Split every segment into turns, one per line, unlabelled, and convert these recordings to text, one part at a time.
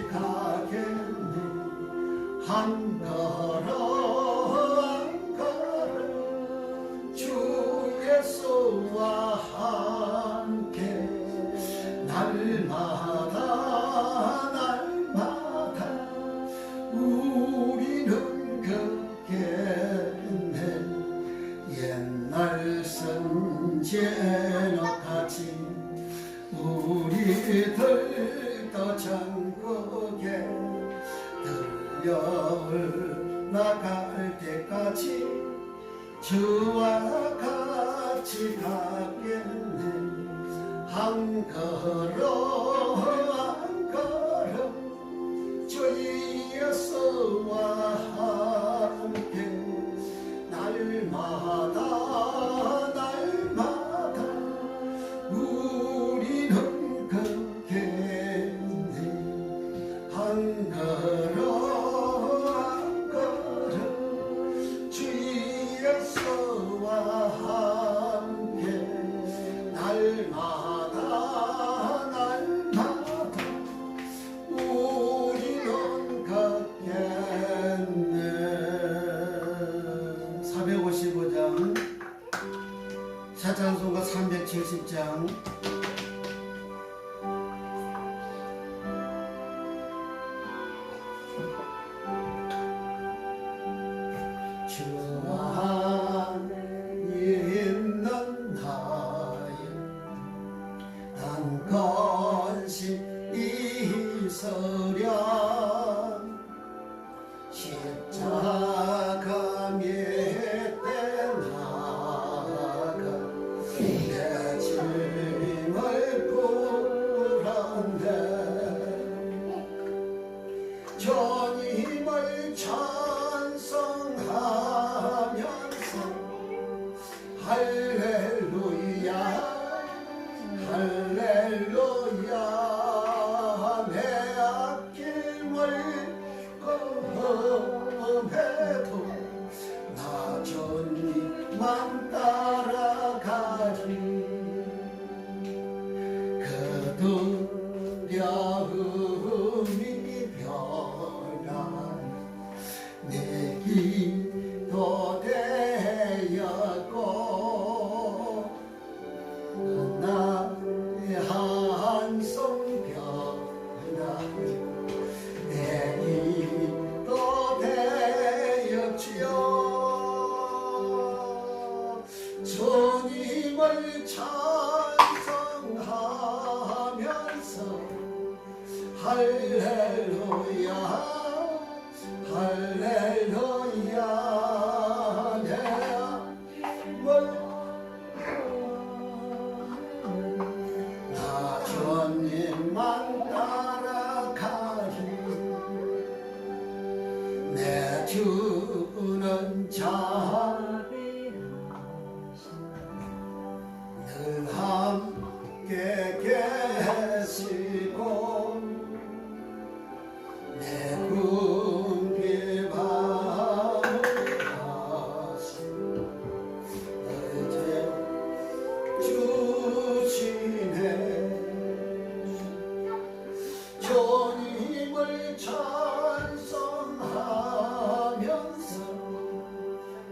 가겠네. 한 걸음 한 걸음 주 예수와 함께 날마다 날마다 우리는 걷겠네. 옛날 선제와 같이 우리들 또 천국에 들려 나갈 때까지 주와 같이 가겠네. 한 걸음 한 걸음 주 예수와 함께 날마다 날마다 우리는 걷겠네. 한 걸음 한 걸음 주 예수와 함께 날마다 날마다 우리는 걷겠네. 455장 사찬송가 370장 주 안에 있는 나의 난 건심 이서련 십자가 灭때 나가 내 짐을 풀었네. 주님을 찬송하면서 할렐루야 할렐루야 내 앞길을 검해도 나 주님만 따라가리. 그 두려움이 변한 내 기도 되었고 나의 한송 변한 내 기도 되었지요. 주님을 찬송하면서 할렐루야 할렐루야 내 앞을 나 주님만 따라가리. 내 주는 늘 함께 계시고 내 꿈길 밤을 주시네. 주님을 찬송하면서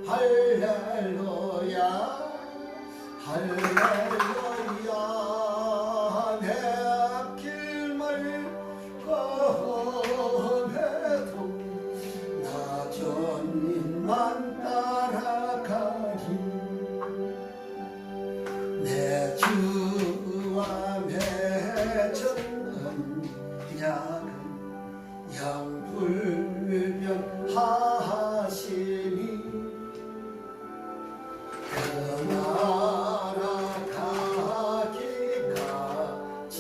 할렐루야 할렐루야 내 앞길을 검해도 나 주님만 따라가리. 내 주와 맺은 언약은 영불변하시니 그 나라 가기까지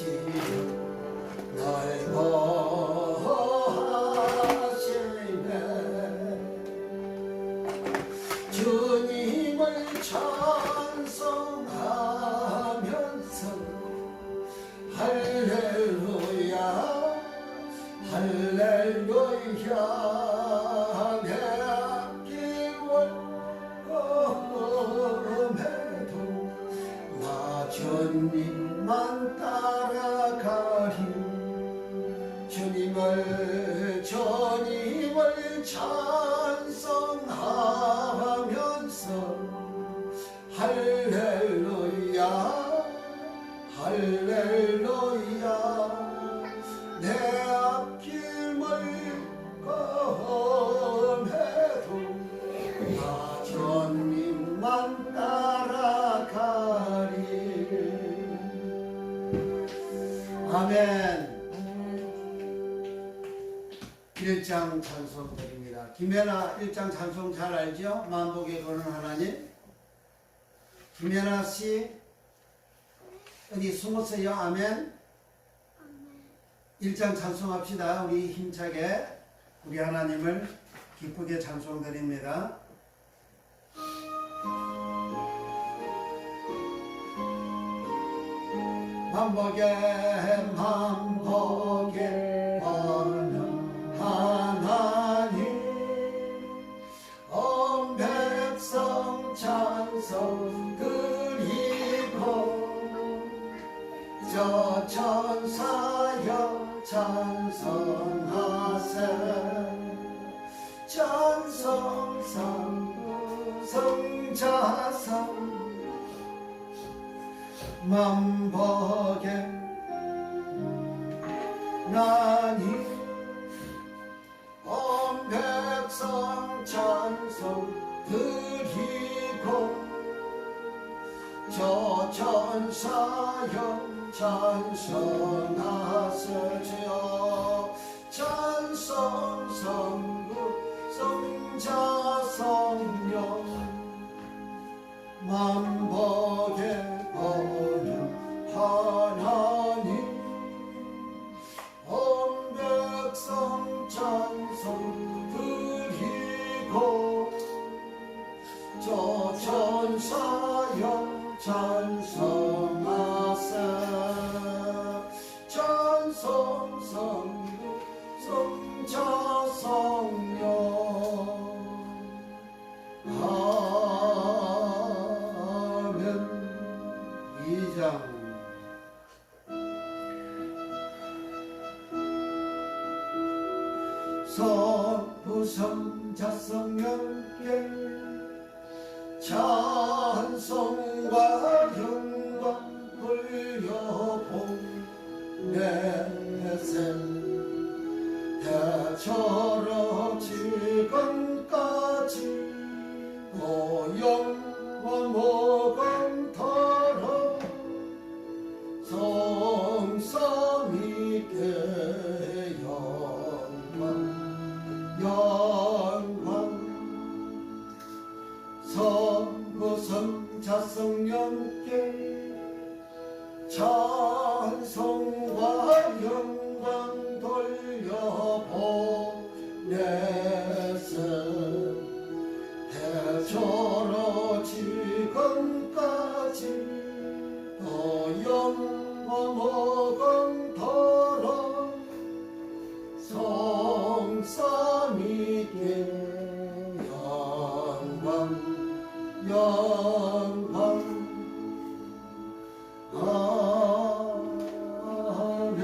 널 보하시네. 주님을 찬송하면서 할렐루야 할렐루야 내 앞길을 검해도 나 주님만 따라가리. 주님을 찬송하면서 할렐루야 할렐루야 내 앞길을 검해도 나 주님만 따라가리. 아멘. 1장 찬송 드립니다. 김연아 1장 찬송 잘 알죠? 만복에 거는 하나님. 김연아 씨 어디 숨었어요? 아멘. 1장 찬송합시다. 우리 힘차게 우리 하나님을 기쁘게 찬송 드립니다. 만복에 거는 하나님 온 백성 찬송 드리고 저 천사여 찬송하세 찬송상 성자상 만복에 나니 온 백성 찬송 드리고 저 천사여 찬송하세요 찬송 성부 성자 성령 만복에 거는 하나님 온 백성 찬송 드리고 저 천사여 찬송하세 찬송 성부 성자 성령 아멘. 2장 선부성자 성령께 찬송과 영광 돌려보내세 대처럼 지금까지 고영과 모건터러 성삼위께 영광 선부성자 성령께 찬송과 영광 돌려보내세 대처로 지금까지 또 영원토록 성삼위께 영광 아멘.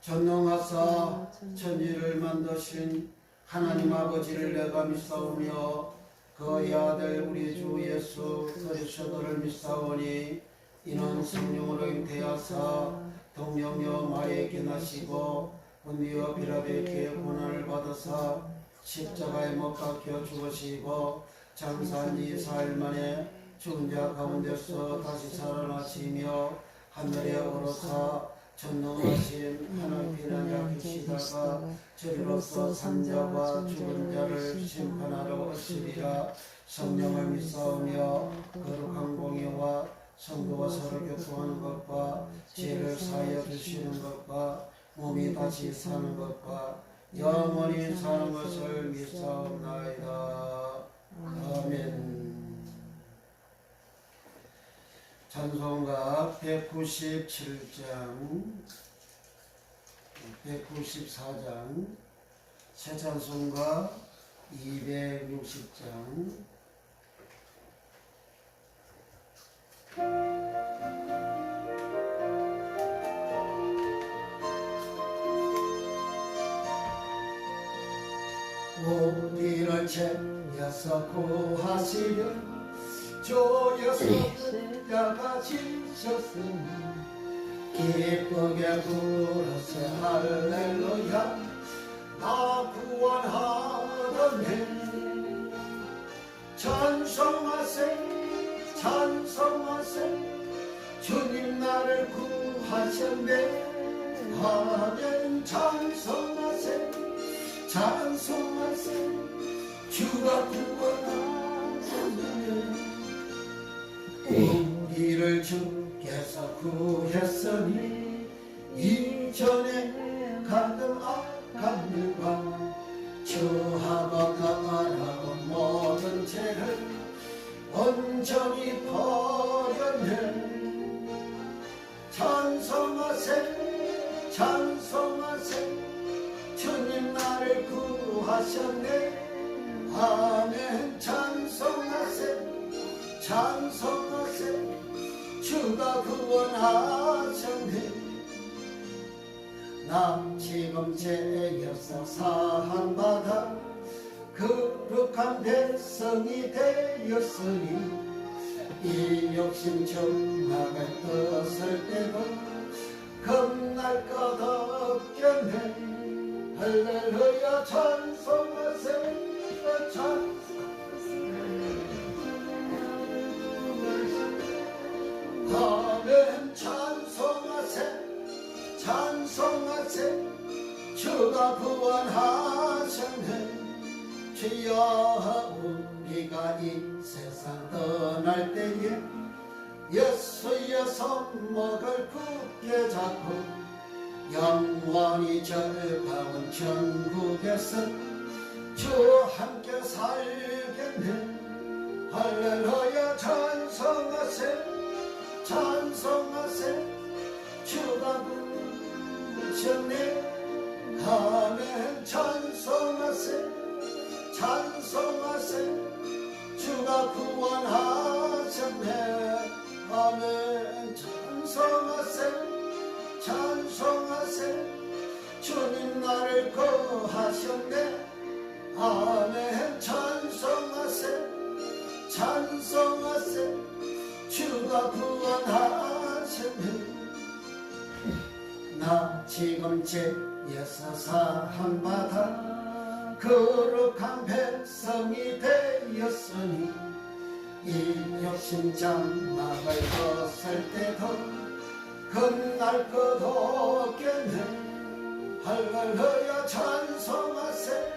전능하사 천지를 만드신 하나님 아버지를 내가 믿사오며 그의 아들 우리 주 예수 그리스도를 믿사오니 이는 성령으로 잉태하사 동정녀 마리아에게 나시고 본디오 빌라도에게 고난을 받으사 십자가에 못 박혀 죽으시고 장사한 지 4일 만에 죽은 자 가운데서 다시 살아나시며 하늘에 오르사 전능하신 하나님 피난자 계시다가 저리로서 산자와 죽은 자를 심판하러 오시리라. 성령을 믿사오며 거룩한 공예와 성도가 서로 교통하는 것과 죄를 사하여 주시는 것과 몸이 다시 사는 것과 영원히 사는 것을 믿사옵나이다. 아멘. 찬송가 197장 194장 새 찬송가 260장 우리를 죄에서 구하시려 주 예수가 지셨으니 기쁘게 부르세 할렐루야 나 구원하더네 찬송하세 찬송하세 주님 나를 구하셨네 아멘 찬송하세 찬송하세 주가 구원하셨네 우리를 주께서 구했으니 이전에 가던 악한 일과 주하고 나라고 모든 죄를 온전히 버렸네 찬송하세 찬송하세 주님 나를 구하셨네 아멘 찬송하세 찬송하세 주가 구원하셨네 나 지금 죄에서 사함받아 거룩한 백성이 되었으니 이 욕심 정막을 떴을 때도 겁날 것 없겠네 할렐루야 찬송하세 아멘 찬송하세 찬송하세 주가 구원하셨네 주여 우리가 이 세상 떠날 때에 예수의 손목을 굳게 잡고 영원히 즐거운 천국에서 주와 함께 살겠네 할렐루야 찬송하세 찬송하세 주가 구하셨네 아멘 찬송하세 찬송하세 주가 구원하셨네 아멘 찬송하세 찬송하세 주님 나를 구하셨네 아멘 찬송하세 찬송하세 주가 구원하셨네 나 지금 죄에서 사함받아 거룩한 백성이 되었으니 이 욕심 장막을 벗을 때도 겁날 것 없겠네 할렐루야 찬송하세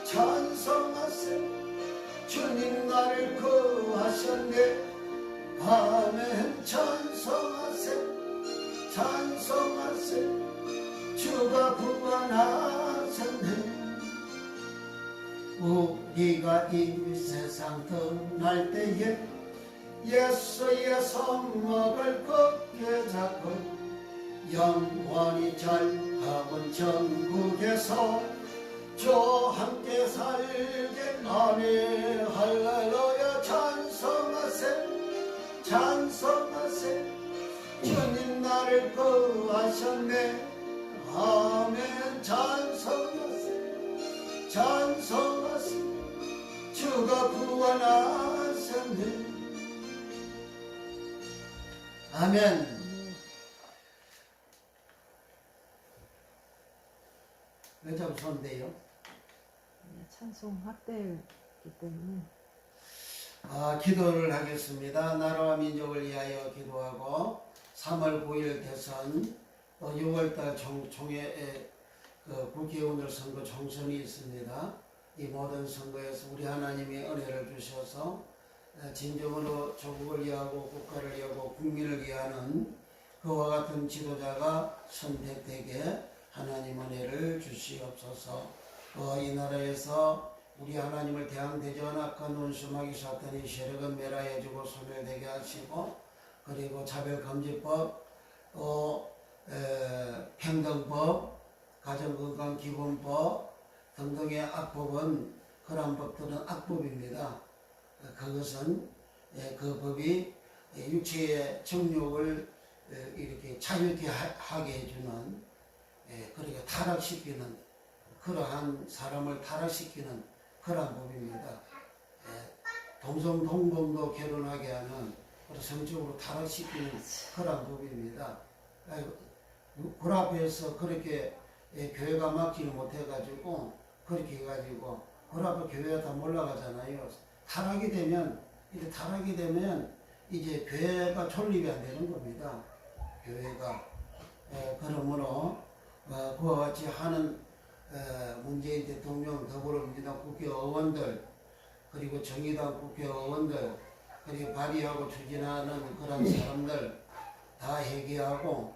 찬송하세 주님 나를 구하셨네 아멘 찬송하세 찬송하세 주가 구원하셨네 우리가 이 세상 떠날 때에 예수의 손목을 굳게 잡고 영원히 즐거운 천국에서 주와 함께 살겠나니 할렐루야 찬송하세 찬송하세 주님 나를 구하셨네 아멘 찬송하세 찬송하세 주가 구원하셨네 아멘 왜 좀 손대요?
찬송 확대이기 때문에
기도를 하겠습니다. 나라와 민족을 위하여 기도하고 3월 9일 대선 또 6월달 총회 국회의원들 선거 총선이 있습니다. 이 모든 선거에서 우리 하나님이 은혜를 주셔서 진정으로 조국을 위하고 국가를 위하고 국민을 위하는 그와 같은 지도자가 선택되게 하나님 은혜를 주시옵소서. 이 나라에서 우리 하나님을 대항대전 악한 원수마귀 사탄이 세력은 멸하여주고 소멸되게 하시고 그리고 차별금지법 또 평등법 가정건강기본법 등등의 악법은 그런 법들은 악법입니다. 그것은 그 법이 육체의 정욕을 이렇게 자유케 하게 해주는 그렇게 타락시키는 그러한 사람을 타락시키는 그러한 법입니다. 동성 동범도 결혼하게 하는 성적으로 타락시키는 그러한 법입니다. 그 앞에서 그렇게 교회가 막지를 못해가지고 그렇게 해가지고 그 앞에 교회가 다 몰라가잖아요. 타락이 되면 이제 교회가 존립이 안 되는 겁니다. 교회가 그러므로 그와 같이 하는 문재인 대통령, 더불어민주당 국회의원들, 그리고 정의당 국회의원들, 그리고 발의하고 추진하는 그런 사람들 다 회개하고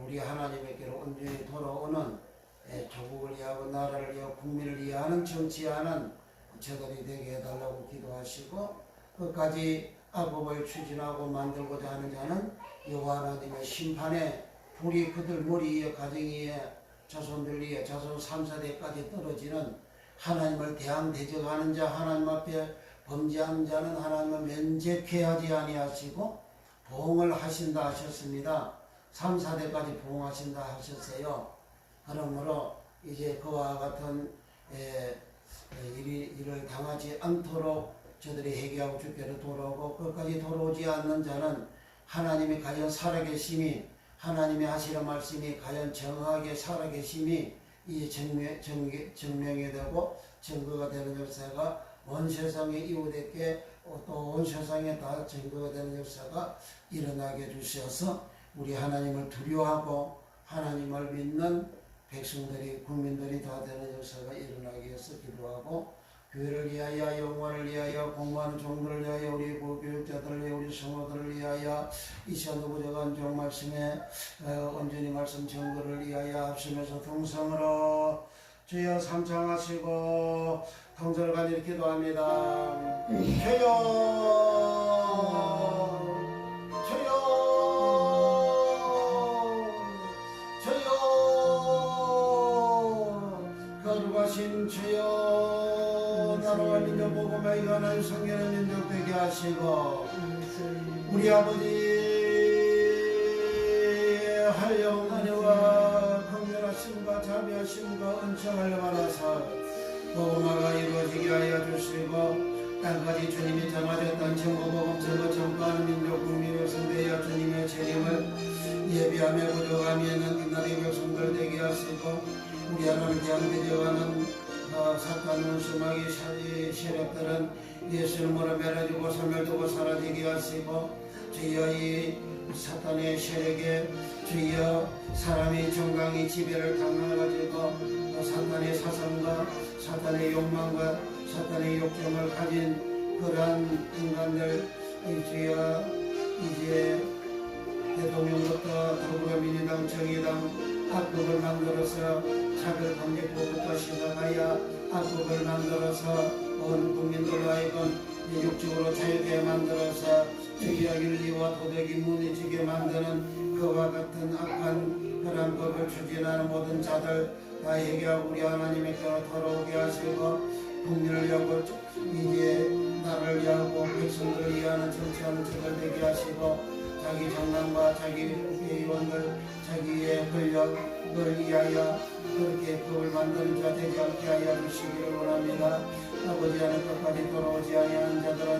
우리 하나님께로 온전히 돌아오는 조국을 위하고 나라를 위하고 국민을 위하는 정치하는 저들이 되게 해달라고 기도하시고, 끝까지 악법을 추진하고 만들고자 하는 자는 여호와 하나님의 심판에 불이 그들 머리 위에 가정 위에 자손들 위에 자손 3,4대까지 떨어지는, 하나님을 대항대적하는 자, 하나님 앞에 범죄하는 자는 하나님을 면죄케 하지 아니하시고 보응을 하신다 하셨습니다. 3,4대까지 보응하신다 하셨어요. 그러므로 이제 그와 같은 일을 당하지 않도록 저들이 회개하고 주께로 돌아오고, 끝까지 돌아오지 않는 자는 하나님이 과연 살아계심이, 하나님이 하시는 말씀이 과연 정확하게 살아계심이 이제 증명이 되고 증거가 되는 역사가 온 세상에 이웃에게 또 온 세상에 다 증거가 되는 역사가 일어나게 해주셔서 우리 하나님을 두려워하고 하나님을 믿는 백성들이, 국민들이 다 되는 역사가 일어나게 해서 기도하고, 교회를 위하여, 영혼을 위하여, 공부하는 종들을 위하여, 우리 교육자들을 위하여, 우리 성도들을 위하여, 이 시간도 부족한 종 말씀에 온전히 말씀 증거를 위하여 합심해서 동성으로 주여 삼창하시고 통절을 간절히 기도합니다. 주여, 주여, 주여, 거룩하신 주여, 나라와 민족 복음의 하나님 성결한 민족 되게 하시고, 우리 아버지 한영 은혜와 긍휼하심과 자비하심과 은총을 받아서 복음화가 이루어지게 하여 주시고, 땅까지 주님이 정하셨던 천국복음 전거 전파하는 민족 국민 백성되어 주님의 재림을 예비하며 부족함이 있는 빛나는 백성들 되게 하시고, 우리 하나님 대항대적하는 사탄 원수마귀 세력들은 예수님으로 멸하지고 소멸되고 사라지게 하시고, 주여 이 사탄의 세력에 주여 사람의 정강이 지배를 당해가지고 사탄의 사상과 사탄의 욕망과 사탄의 욕정을 가진 그러한 인간들, 주여 이제 대통령부터 더불어민주당, 정의당 악법을 만들어서 차별방지법부터 시작하여 악법을 만들어서 온 국민들로 하여금 육적으로 자유게 만들어서 주의와 윤리와 도덕이 무너지게 만드는 그와 같은 악한 그런 법을 추진하는 모든 자들 다 회개하고 우리 하나님께로 돌아오게 하시고, 국민을 위하고 이제 나라를 위하고 백성들을 위하는 정치하는 자들 되게 하시고, 자기 정당과 자기 국회의원들 자기의 권력을 위하여 그렇게 법을 만드는 자 되지 않게 하여 주시기를 원합니다. 아버지 하나님 끝까지 돌아오지 아니하는 자들은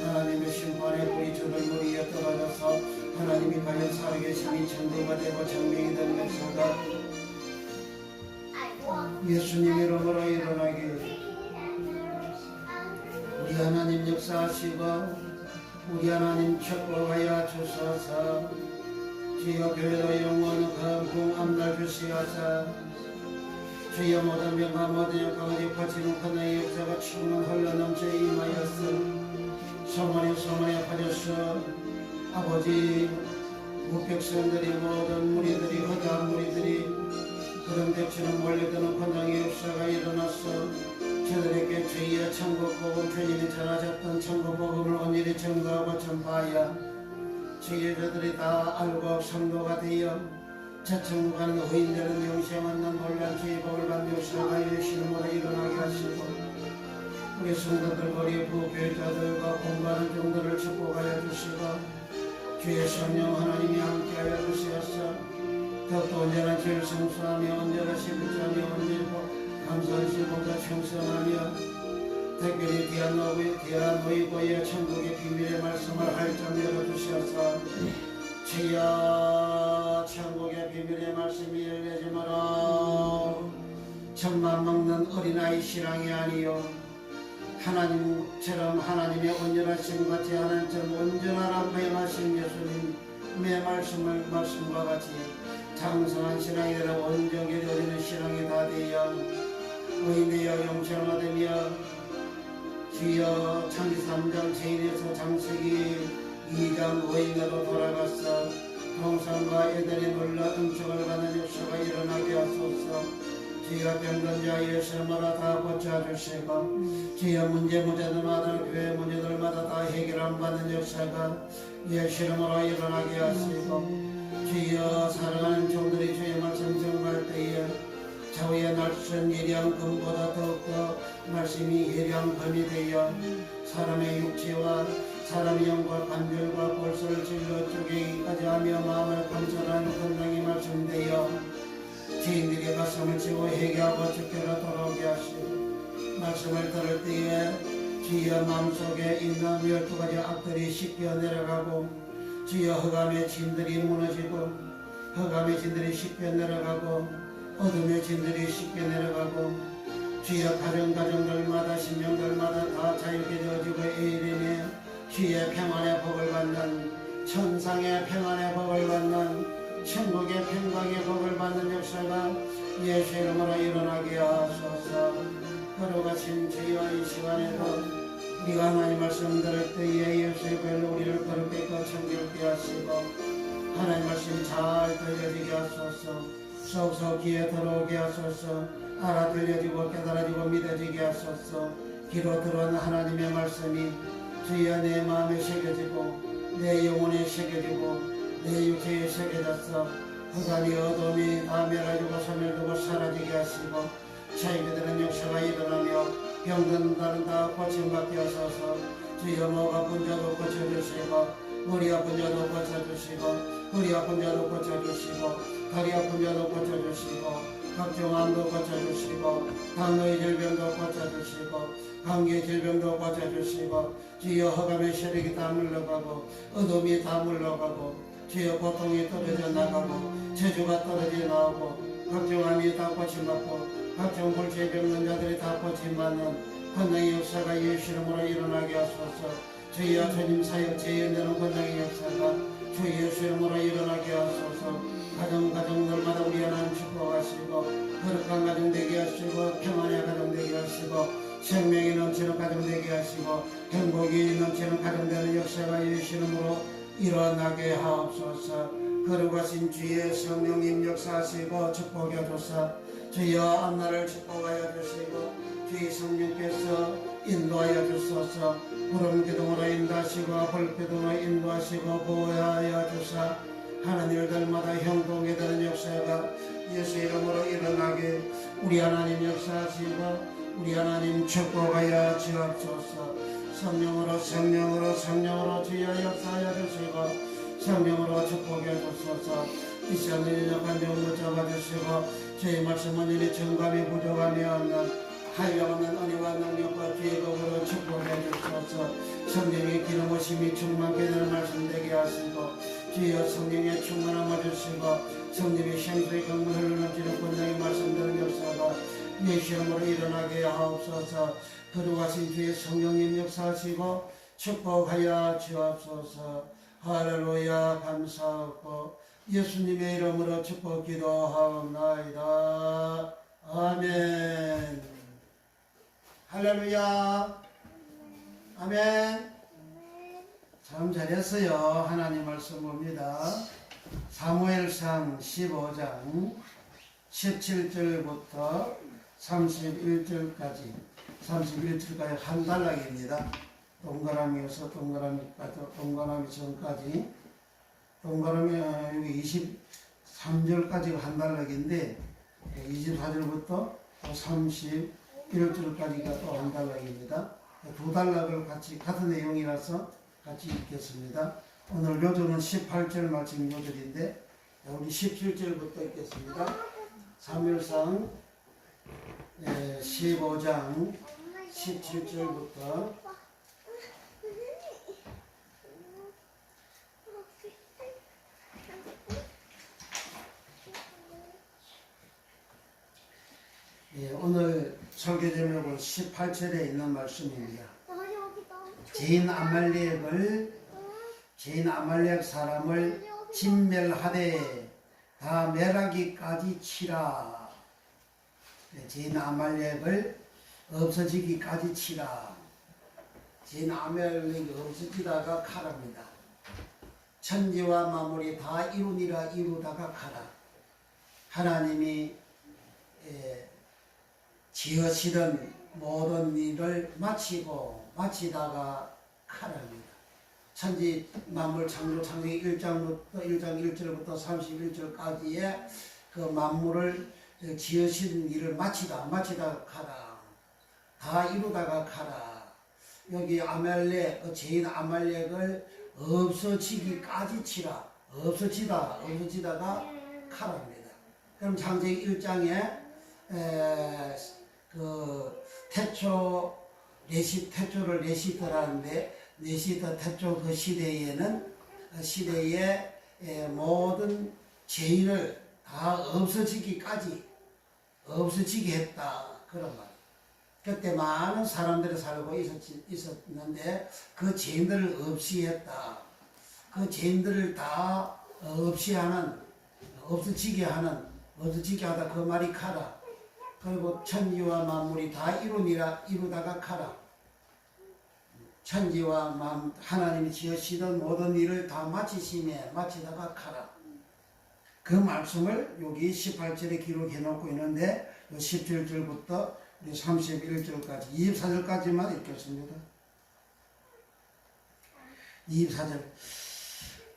하나님의 심판에 불이 저들 머리 위에 떨어져서 하나님이 과연 살아계심이 증거가 되고 증명이 되는 역사가 예수님 이름으로 일어나길 우리 하나님 역사하시고 우리 하나님 축복하여 주소서. 주여 교회의 영원한 건궁 암날 주시옵소서. 주여 모든 병과 모든 역광을 엎어지는 하나의 역사가 충만 흘러넘쳐 임하였음. 소망의 소망에 빠졌어. 아버지 무백성들이 모든 무리들이 허다한 무리들이 그런 백치는 몰려드는 권장의 역사가 일어났어. 저들에게 주의 천국복음 주님이 전하셨던 천국복음을 온전히 증거하고 전파하여 주의 저들이 다 알고 성도가 되어 저천국 가는 의인들은 영생 얻는 놀란 주의 복을 받는 역사가 예수님으로 일어나게 하시고, 우리 성도들 우리 부교회자들과 공부하는 종들을 축복하여 주시고, 주의 성령 하나님이 함께하여 주시옵소서. 더욱더 언제나 죄를 성수하며 언제나 시부자며 언제나 감선실보다 충성하며 특별히 디아노이고의 천국의 비밀의 말씀을 활짝 열어주셔서 주여 천국의 비밀의 말씀이 열려지므로 젖만 먹는 어린아이 신앙이 아니요 하나님처럼 하나님의 온전하심과 제하나님처럼 온전하라 명하신 예수님의 말씀과 같이 장성한 신앙이 되라 온전히 되어지는 신앙이 다 되어 의인되어 영생하되며 주여 창기 3장 죄인에서 장세기 2장 의인으로 돌아갔어 동산과 에덴이 놀라 은총을 받는 역사가 일어나게 하소서. 주여 병든 자 예수마다 다 고쳐주시고 주여 문제들마다 교회 문제들마다 다 해결 안 받는 역사가 예수 이름으로 일어나게 하시고 주여 사랑하는 종들이 주의 말씀 정말 때에 좌우의 날선 예리한 금보다 더욱더 말씀이 예리한 검이 되어 사람의 육체와 사람의 영과 관절과 골수를 찔러 쪼개기까지 하며 마음을 건설하는 건강이 말씀되어 죄인들의 가슴을 치고 회개하고 주께로 돌아오게 하시고 말씀을 들을 때에 주여 마음속에 있는 12가지 악들이 씻겨 내려가고 주여 흑암의 진들이 무너지고 흑암의 진들이 씻겨 내려가고 어둠의 진들이 씻겨 내려가고 주여 가정들마다 신명들마다 다 자유게 되어지고 에이름의 주의 평안의 복을 받는 천상의 평안의 복을 받는 천국의 평강의 복을 받는 역사가 예수 이름으로 일어나게 하소서. 걸어가신 주여 이 시간에도 우리가 하나님 말씀 들을 때에 예수의 별로 우리를 거룩하게 청결케 하시고 하나님 말씀 잘 들려지게 하소서. 속속 귀에 들어오게 하소서. 알아 들려지고 깨달아지고 믿어지게 하소서. 귀로 들어온 하나님의 말씀이 주여 내 마음에 새겨지고 내 영혼에 새겨지고 내 육체에 새겨졌어. 흑암이 어둠이 다 멸하지고 소멸되고 사라지게 하시고 자유게 되는 역사가 일어나며 병든 자는 다 고침받게 하소서. 주여 목 아픈 자도 고쳐주시고 머리 아픈 자도 고쳐주시고 허리 아픈 자도 고쳐주시고 다리 아픈 자도 고쳐주시고 각종 암도 고쳐주시고 당뇨의 질병도 고쳐주시고 감기의 질병도 고쳐주시고 주여 흑암의 세력이 다 물러가고 어둠이 다 물러가고 주여 고통이 떨어져 나가고 체주가 떨어져 나오고 각종 암이 다 고침받고 각종 골치에 병든 자들이 다 고침받는 건강의 역사가 예수 이름으로 일어나게 하소서. 주여 주님 사역 재현되는 건강의 역사가 주 예수 이름으로 일어나게 하소서. 가정들마다 우리 하나님 축복하시고 거룩한 가정 되게 하시고 평안의 가정 되게 하시고 생명이 넘치는 가정 되게 하시고 행복이 넘치는 가정 되는 역사가 예수 이름으로 일어나게 하옵소서. 거룩하신 주의 성령님 역사하시고 축복해 주사 주여 앞날을 축복하여 주시고 주의 성령께서 인도하여 주소서. 구름 기둥으로 인도하시고 불 기둥으로 인도하시고 보호하여 주사 하나님을 닮아다 형통에 되는 역사가 예수 이름으로 일어나게 우리 하나님 역사하시고 우리 하나님 축복하여 주옵소서. 성령으로 주여 역사하여 주시고 성령으로 축복해 주소서. 이 시간에 연약한 영도 잡아주시고 주의 말씀은 이리 정감이 부족함이 없는 한량없는 은혜와 능력과 주의 복으로 축복해 주소서. 성령의 기름부심이 충만케 되는 말씀 되게 하시고 주여 성령의 충만함을 주시고 성령의 생수의 강물을 넘치는 권능의 말씀되는 역사가 예수 이름으로 일어나게 하옵소서. 거룩하신 주의 성령님 역사하시고 축복하여 주옵소서. 할렐루야 감사하고 예수님의 이름으로 축복 기도하옵나이다. 아멘. 할렐루야. 아멘. 참 잘했어요. 하나님 말씀 봅니다. 사무엘상 15장 17절부터 31절까지 한 단락입니다. 동그라미에서 동그라미 전까지 동그라미 여기 23절까지가 한 단락인데 24절부터 31절까지가 또 한 단락입니다. 두 단락을 같이 같은 내용이라서 같이 읽겠습니다. 오늘 요절은 18절 말씀 요절인데 우리 17절부터 읽겠습니다. 사무엘상 15장 17절부터 오늘 설교 제목은 18절에 있는 말씀입니다. 죄인 아말렉 사람을 진멸하되 다 멸하기까지 치라. 죄인 아말렉을 없어지기까지 치라. 죄인 아말렉이 없어지다가 가랍니다. 천지와 만물이 다 이루니라 이루다가 가라. 하나님이 지으시던 모든 일을 마치다가 가랍니다. 천지 만물 창세기 1장부터 1장 1절부터 31절까지의 그 만물을 지으신 일을 마치다가 가라. 다 이루다가 가라. 여기 죄인 아말렉을 없어지기까지 치라. 없어지다가 가랍니다. 그럼 창세기 1장에 그 태초를 레시트라는데, 레시트 태초 그 시대에 모든 죄인을 다 없어지게 했다. 그런 말. 그때 많은 사람들이 살고 있었는데 그 죄인들을 없이 했다. 그 죄인들을 다 없어지게 하다. 그 말이 가라. 그리고 천지와 만물이 다 이루다가 가라. 천지와 하나님이 지으시던 모든 일을 다 마치다가 가라. 그 말씀을 여기 18절에 기록해 놓고 있는데 17절부터 31절까지 24절까지만 읽겠습니다. 24절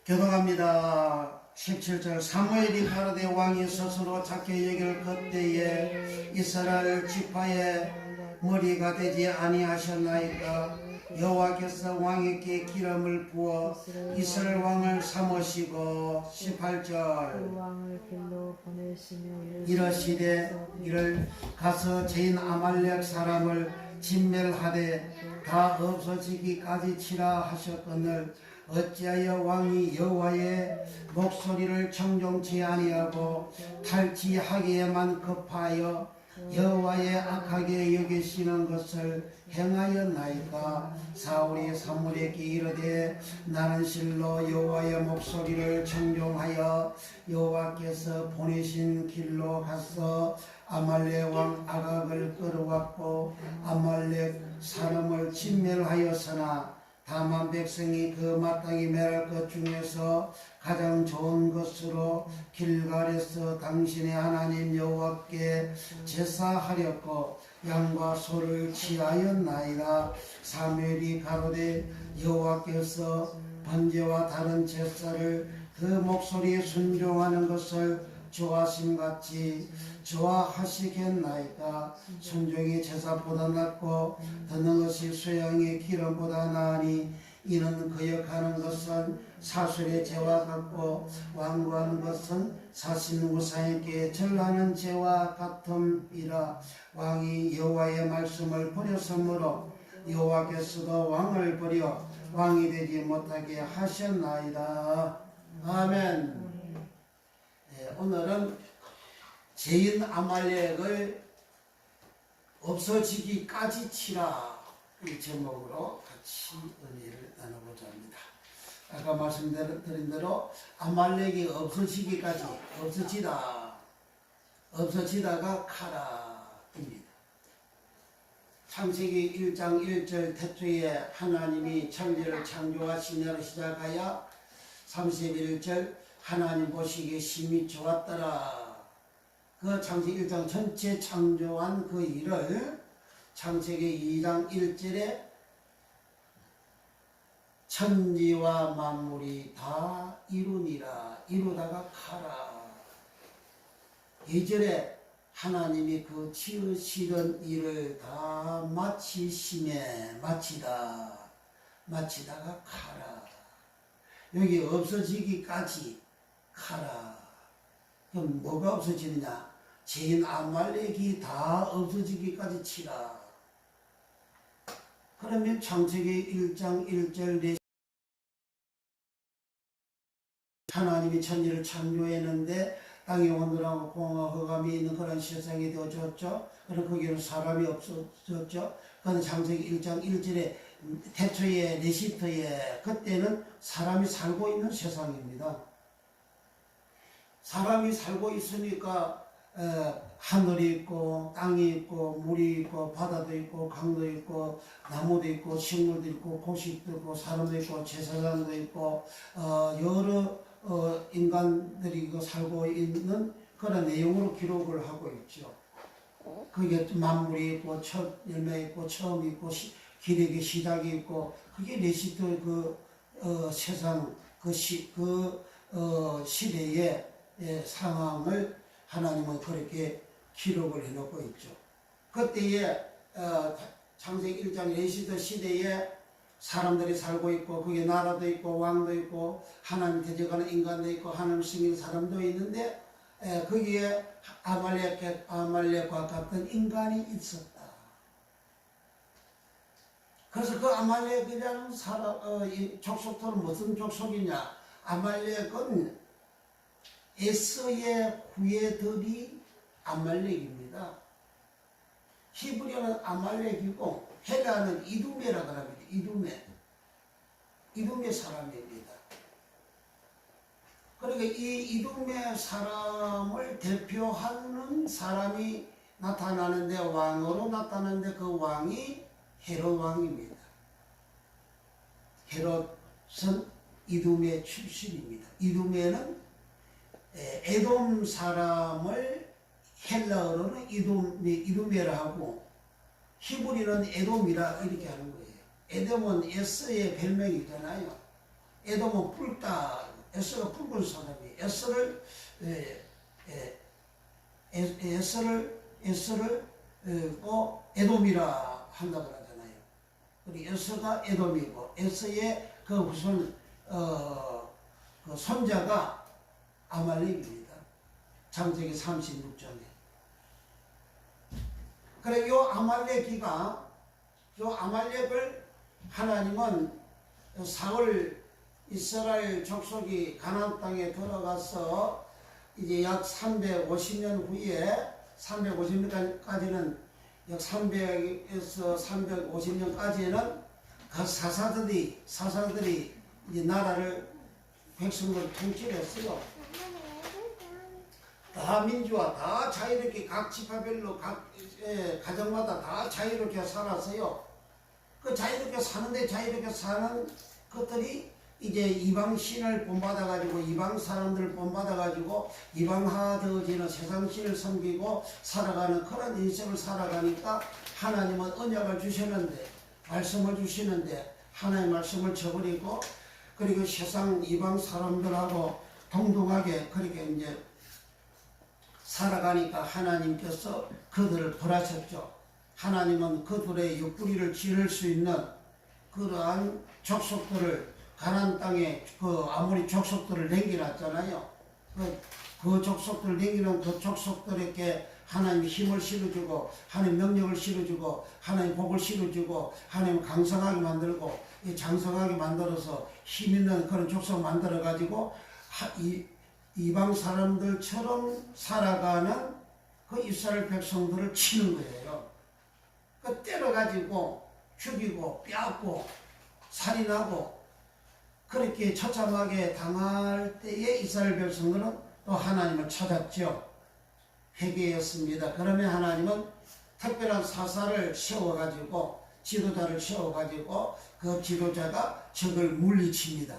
교독합니다. 17절 사무엘이 가로되 왕이 스스로 작게 여길 그때에 이스라엘 지파의 머리가 되지 아니하셨나이까. 여호와께서 왕에게 기름을 부어 이스라엘 왕을 삼으시고 18절
왕을 길로 보내시며
이르시되 이를 가서 죄인 아말렉 사람을 진멸하되 다 없어지기까지 치라 하셨거늘 어찌하여 왕이 여호와의 목소리를 청종치 아니하고 탈취하기에만 급하여 여호와의 악하게 여기시는 것을 행하였나이까. 사울이 사무엘에게 이르되 나는 실로 여호와의 목소리를 청종하여 여호와께서 보내신 길로 가서 아말렉 왕 아각을 끌어왔고 아말렉 사람을 진멸하였으나 다만 백성이 그 마땅히 멸할 것 중에서 가장 좋은 것으로 길갈에서 당신의 하나님 여호와께 제사하렸고 양과 소를 취하였나이다. 사무엘이 가로되 여호와께서 번제와 다른 제사를 그 목소리에 순종하는 것을 좋아하심같이 좋아하시겠나이까. 순종이 제사보다 낫고 듣는 것이 수양의 기름보다 나으니 이는 거역하는 것은 사술의 죄와 같고 완고하는 것은 사신 우상에게 절하는 죄와 같음이라. 왕이 여호와의 말씀을 버렸으므로 여호와께서도 왕을 버려 왕이 되지 못하게 하셨나이다. 아멘. 오늘은 죄인 아말렉을 없어지기까지 치라, 이 제목으로 같이 은혜를 나누고자 합니다. 아까 말씀드린 대로 아말렉이 없어지다가 가라입니다. 창세기 1장 1절 태초에 하나님이 천지를 창조하시냐로 시작하여 31절 하나님 보시기에 심히 좋았더라. 그 창세기 1장 전체 창조한 그 일을 창세기 2장 1절에 천지와 만물이 다 이루다가 가라. 2절에 하나님이 그 지으시던 일을 다 마치다가 가라. 여기 없어지기까지 가라. 그럼 뭐가 없어지느냐? 죄인 아말렉이 다 없어지기까지 치라. 그러면 창세기 1장 1절 하나님이 천지를 창조했는데 땅에 온도하고 공허 흑암이 있는 그런 세상이 되어졌죠. 그럼 거기는 사람이 없어졌죠. 그건 창세기 1장 1절에 태초에 레시터에 그때는 사람이 살고 있는 세상입니다. 사람이 살고 있으니까 하늘이 있고 땅이 있고 물이 있고 바다도 있고 강도 있고 나무도 있고 식물도 있고 곡식도 있고 사람도 있고 제사장도 있고 여러 인간들이 살고 있는 그런 내용으로 기록을 하고 있죠. 그게 만물이 있고 첫 열매 있고 처음 있고 기력의 시작이 있고 그게 레시터 세상 시대의 상황을 하나님은 그렇게 기록을 해놓고 있죠. 그때에 창세기 1장 레시터 시대에 사람들이 살고 있고 거기에 나라도 있고 왕도 있고 하나님 대적하는 인간도 있고 하나님 승인 사람도 있는데 거기에 아말렉과 같은 인간이 있었다. 그래서 그 아말렉이라는 족속들은 무슨 족속이냐? 아말렉은 에서의 후예들이 아말렉입니다. 히브리어는 아말렉이고 헬라는 이두메라고 합니다. 이두메 사람입니다. 그러니까 이 이두메 사람을 대표하는 사람이 나타나는데 왕으로 나타나는데 그 왕이 헤롯 왕입니다. 헤롯은 이두메 출신입니다. 이두메는 에돔 사람을 헬라어로는 이두메라 하고 히브리는 에돔이라 이렇게 하는 거예요. 에돔은 에서의 별명이잖아요. 에돔은 붉다. 에서가 붉은 사람이에요. 에서를 에돔이라 한다고 하잖아요. 그리고 에서가 에돔이고 에서의 그 무슨 그 손자가 아말렉입니다. 창세기 36장에. 그래 요 아말렉을 하나님은 사울 이스라엘 족속이 가나안 땅에 들어가서 이제 약 350년 후에 350년까지는 약 300에서 350년까지는 그 사사들이 이제 나라를 백성을 통치를 했어요. 다 민주화, 다 자유롭게 각 지파별로 각 가정마다 다 자유롭게 살았어요. 그 자유롭게 사는데 자유롭게 사는 것들이 이제 이방 신을 본받아가지고 이방 사람들을 본받아가지고 이방화 되어지는 세상 신을 섬기고 살아가는 그런 인생을 살아가니까 하나님은 언약을 주셨는데 말씀을 주시는데 하나님의 말씀을 저버리고 그리고 세상 이방 사람들하고 동등하게 그렇게 이제 살아가니까 하나님께서 그들을 벌하셨죠. 하나님은 그들의 옆구리를 찌를 수 있는 그러한 족속들을 가나안 땅에 그 아모리 족속들을 남겨놨잖아요. 그 족속들을 남기는 그 족속들에게 하나님 힘을 실어주고 하나님 명령을 실어주고 하나님 복을 실어주고 하나님 강성하게 만들고 장성하게 만들어서 힘 있는 그런 족속 만들어가지고 이방 사람들처럼 살아가는 그 이스라엘 백성들을 치는 거예요. 그 때려가지고 죽이고 빼앗고 살인하고 그렇게 처참하게 당할 때에 이스라엘 백성들은 또 하나님을 찾았죠. 회개했습니다. 그러면 하나님은 특별한 사사를 세워가지고 지도자를 세워가지고 그 지도자가 적을 물리칩니다.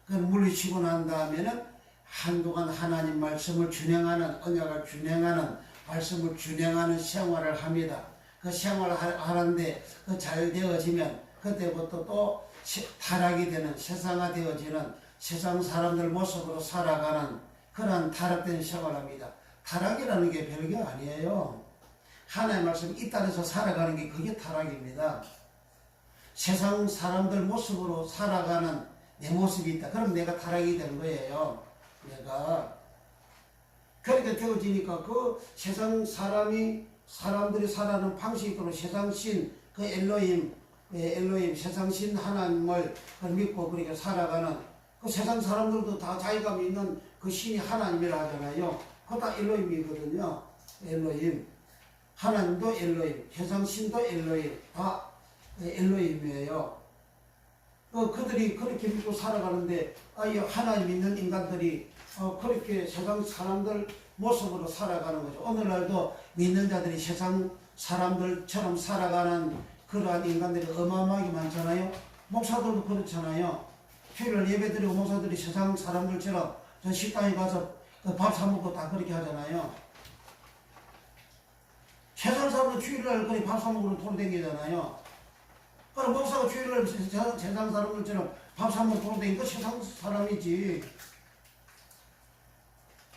그 물리치고 난 다음에는 한동안 하나님 말씀을 준행하는 언약을 준행하는 말씀을 준행하는 생활을 합니다. 그 생활을 하는데 그 잘 되어지면 그때부터 또 타락이 되는 세상화 되어지는 세상 사람들 모습으로 살아가는 그런 타락된 생활을 합니다. 타락이라는 게 별게 아니에요. 하나님의 말씀 이 땅에서 살아가는 게 그게 타락입니다. 세상 사람들 모습으로 살아가는 내 모습이 있다. 그럼 내가 타락이 된 거예요. 내가 그렇게 되어지니까 그 세상 사람들이 살아가는 방식이 있고 세상 신, 그 엘로힘 세상 신 하나님을 믿고 그렇게 살아가는 그 세상 사람들도 다 자기가 믿는 그 신이 하나님이라 하잖아요. 그거 다 엘로힘이거든요. 엘로힘. 하나님도 엘로힘, 세상 신도 엘로힘, 다 엘로힘이에요. 그들이 그렇게 믿고 살아가는데 하나님 믿는 인간들이 그렇게 세상 사람들 모습으로 살아가는 거죠. 오늘날도 믿는 자들이 세상 사람들처럼 살아가는 그러한 인간들이 어마어마하게 많잖아요. 목사들도 그렇잖아요. 주일날 예배드리고 목사들이 세상 사람들처럼 저 식당에 가서 밥 사 먹고 다 그렇게 하잖아요. 세상 사람들 주일날 그렇게 밥 사 먹으러 돌아다니잖아요. 그럼 목사가 주일날 세상 사람들처럼 밥 사 먹고 돌아다니니까 세상 사람이지.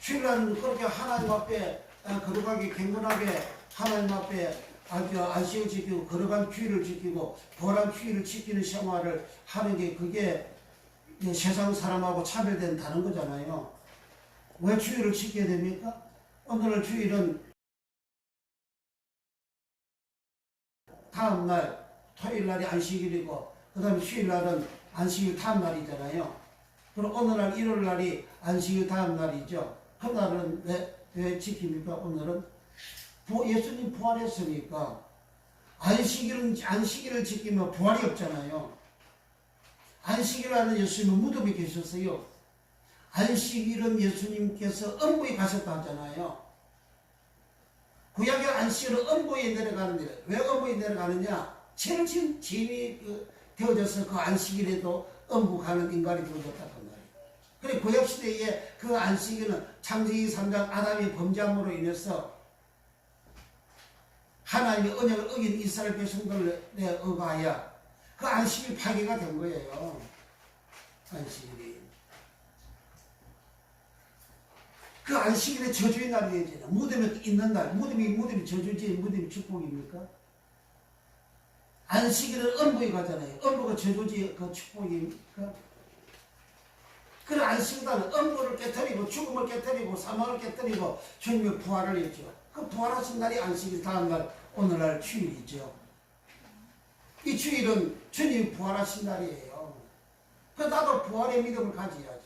주일날 그렇게 하나님 앞에 거룩하게 경건하게 하나님 앞에 아주 안식을 지키고 거룩한 주의를 지키고 보람 주의를 지키는 생활을 하는 게 그게 세상 사람하고 차별된다는 거잖아요. 왜 주의를 지켜야 됩니까? 오늘날 주일은 다음날 토요일날이 안식일이고 그 다음에 휴일날은 안식일 다음날이잖아요. 그럼 오늘날 일요일날이 안식일 다음날이죠. 그날은 왜 지킵니까? 오늘은 예수님 부활했으니까 안식일을 지키면 부활이 없잖아요. 안식일하는 예수님은 무덤에 계셨어요. 안식일은 예수님께서 음부에 가셨다 하잖아요. 구약의 안식일은 음부에 내려가는데 왜 음부에 내려가느냐? 죄를 지은 죄인이 되어져서 그 안식일에도 음부 가는 인간이 되어졌다. 그래 구약시대에 그 안식일은 창세기 3장 아담이 범죄함으로 인해서 하나님의 언약을 어긴 이스라엘 백성들에 의하여 그 안식일 파괴가 된 거예요. 안식일이. 그 안식일에 저주의 날이잖아요. 무덤에 있는 날. 무덤이 저주지 무덤이 축복입니까? 안식일은 음부에 가잖아요. 음부가 저주지 그 축복입니까? 그 안식일은 음부를 깨뜨리고 죽음을 깨뜨리고 사망을 깨뜨리고 주님의 부활을 했죠. 그 부활하신 날이 안식일 다음날 오늘날 주일이죠. 이 주일은 주님이 부활하신 날이에요. 그 나도 부활의 믿음을 가져야지.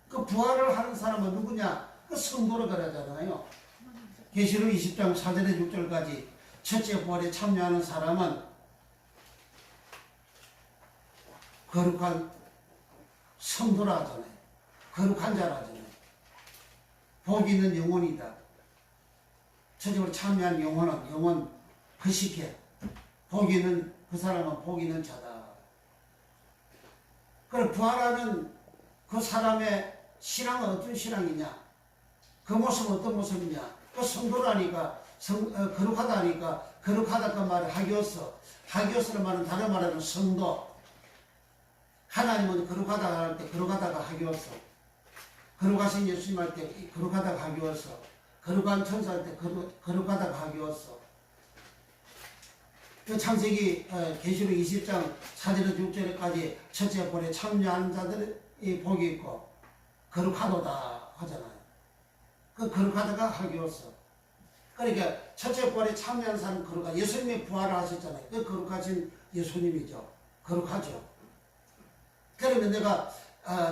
그 부활을 하는 사람은 누구냐? 그 성도로 그러잖아요. 계시록 20장 4절에 6절까지 첫째 부활에 참여하는 사람은 거룩한 성도라 하잖아요. 거룩한 자라 하잖아요. 복 있는 영혼이다. 첫째로 참여한 영혼 거식해. 복 있는 그 사람은 복 있는 자다. 그럼 부활하는 그 사람의 신앙은 어떤 신앙이냐? 그 모습은 어떤 모습이냐? 그 성도라니까 거룩하다 하니까 거룩하다 그 말을 하기오스는 말은 다른 말하는 성도. 하나님은 거룩하다 할 때 거룩하다가 하기오스. 거룩하신 예수님 할 때 거룩하다가 하기오스. 거룩한 천사 할 때 거룩하다가 하기오스. 그 창세기 계시록 20장 4절에서 6절까지 첫째 볼에 참여하는 자들이 복이 있고 거룩하도다 하잖아요. 그 거룩하다가 하기오스. 그러니까 첫째 볼에 참여하는 사람은 거룩한 예수님이 부활을 하셨잖아요. 그 거룩하신 예수님이죠. 거룩하죠. 그러면 내가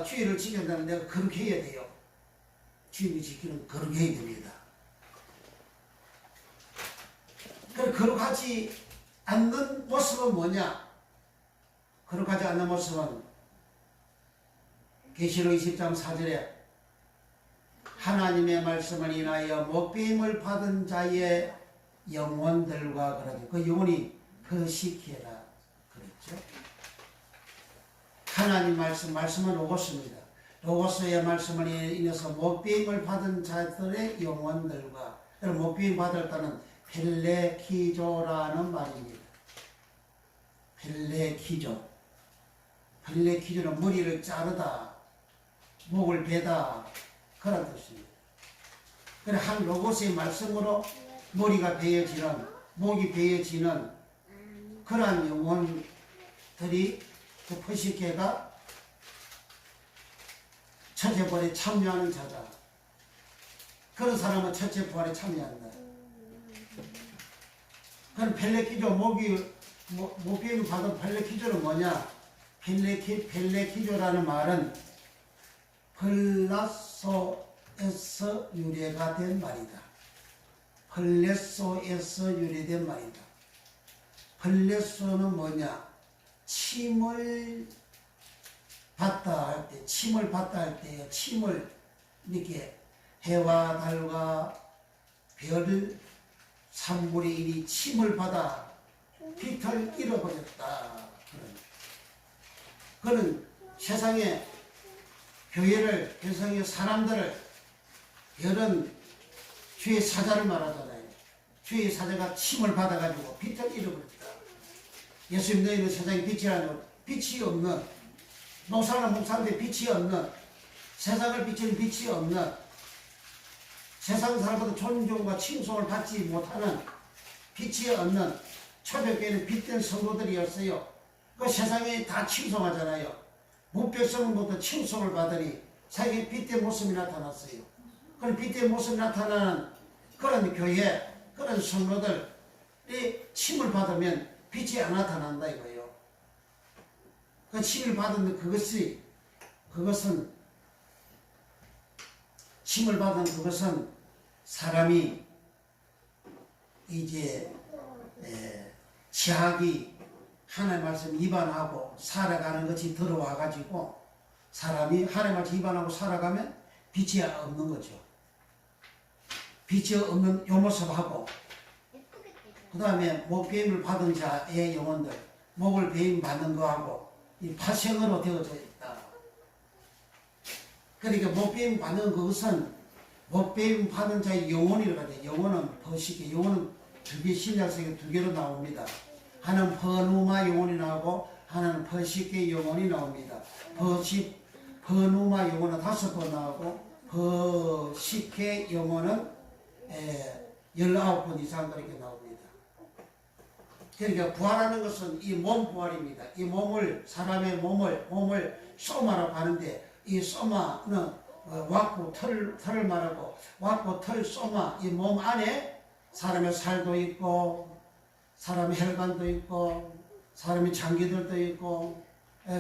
주의를 지킨다면 내가 거룩해야 돼요. 주의를 지키는 거룩해야 됩니다. 그 거룩하지 않는 모습은 뭐냐? 거룩하지 않는 모습은 계시록 20장 4절에 하나님의 말씀을 인하여 목배임을 받은 자의 영혼들과 그러죠. 그 영혼이 거식해라 그랬죠. 하나님 말씀은 로고스입니다. 로고스의 말씀을 인해서 목배임을 받은 자들의 영혼들과 목배임 받았다는 펠레키조라는 말입니다. 펠레키조. 펠레키조는 머리를 자르다, 목을 베다 그런 뜻입니다. 그래 한 로고스의 말씀으로 머리가 베어지는, 목이 베어지는 그러한 영혼들이 그 포식회가 첫째 볼에 참여하는 자다. 그런 사람은 첫째 부활에 참여한다. 그럼 벨레키조 목비임 받은 벨레키조는 뭐냐? 벨레키조라는 말은 벌라소에서 유래가 된 말이다. 벌레소에서 유래된 말이다. 벌레소는 뭐냐? 침을 받다 할 때, 침을 이렇게 해와 달과 별 3분의 1이 침을 받아 빛을 잃어버렸다. 그는 세상의 교회를, 세상의 사람들을, 별은 주의 사자를 말하잖아요. 주의 사자가 침을 받아가지고 빛을 잃어버렸다. 예수님 너희는 세상에 빛이라는, 빛이 없는, 노사나 목사인데 빛이 없는, 세상을 비치는 빛이 없는, 세상 사람보다 존중과 칭송을 받지 못하는, 빛이 없는 초대교회는 빛된 성도들이었어요. 그 세상에 다 칭송하잖아요. 무백성부터 칭송을 받으니 자기의 빛된 모습이 나타났어요. 그런 빛된 모습이 나타나는 그런 교회, 그런 성도들이 침을 받으면 빛이 안 나타난다 이거예요. 그 침을 받은 침을 받은 그것은 사람이 이제 지학이 하나님 말씀 위반하고 살아가는 것이 들어와가지고 사람이 하나님 말씀 위반하고 살아가면 빛이 없는 거죠. 빛이 없는 요 모습하고 그 다음에 목 배임을 받은 자의 영혼들, 목을 배임 받는 거하고 이 파생으로 되어져 있다. 그러니까 목 배임 받는 그것은 목 배임 받은 자의 영혼이라고 하죠. 영혼은 버시게, 영혼은 두 개, 신약성에 두 개로 나옵니다. 하나는 버누마 영혼이 나오고 하나는 버시게 영혼이 나옵니다. 버누마 영혼은 5번 나오고 버시게 영혼은 19번 이상 그렇게 나옵니다. 그러니까 부활하는 것은 이 몸 부활입니다. 이 몸을, 사람의 몸을 소마라고 하는데 이 소마는 왁구, 털을 말하고 왁구, 털, 소마, 이 몸 안에 사람의 살도 있고 사람의 혈관도 있고 사람의 장기들도 있고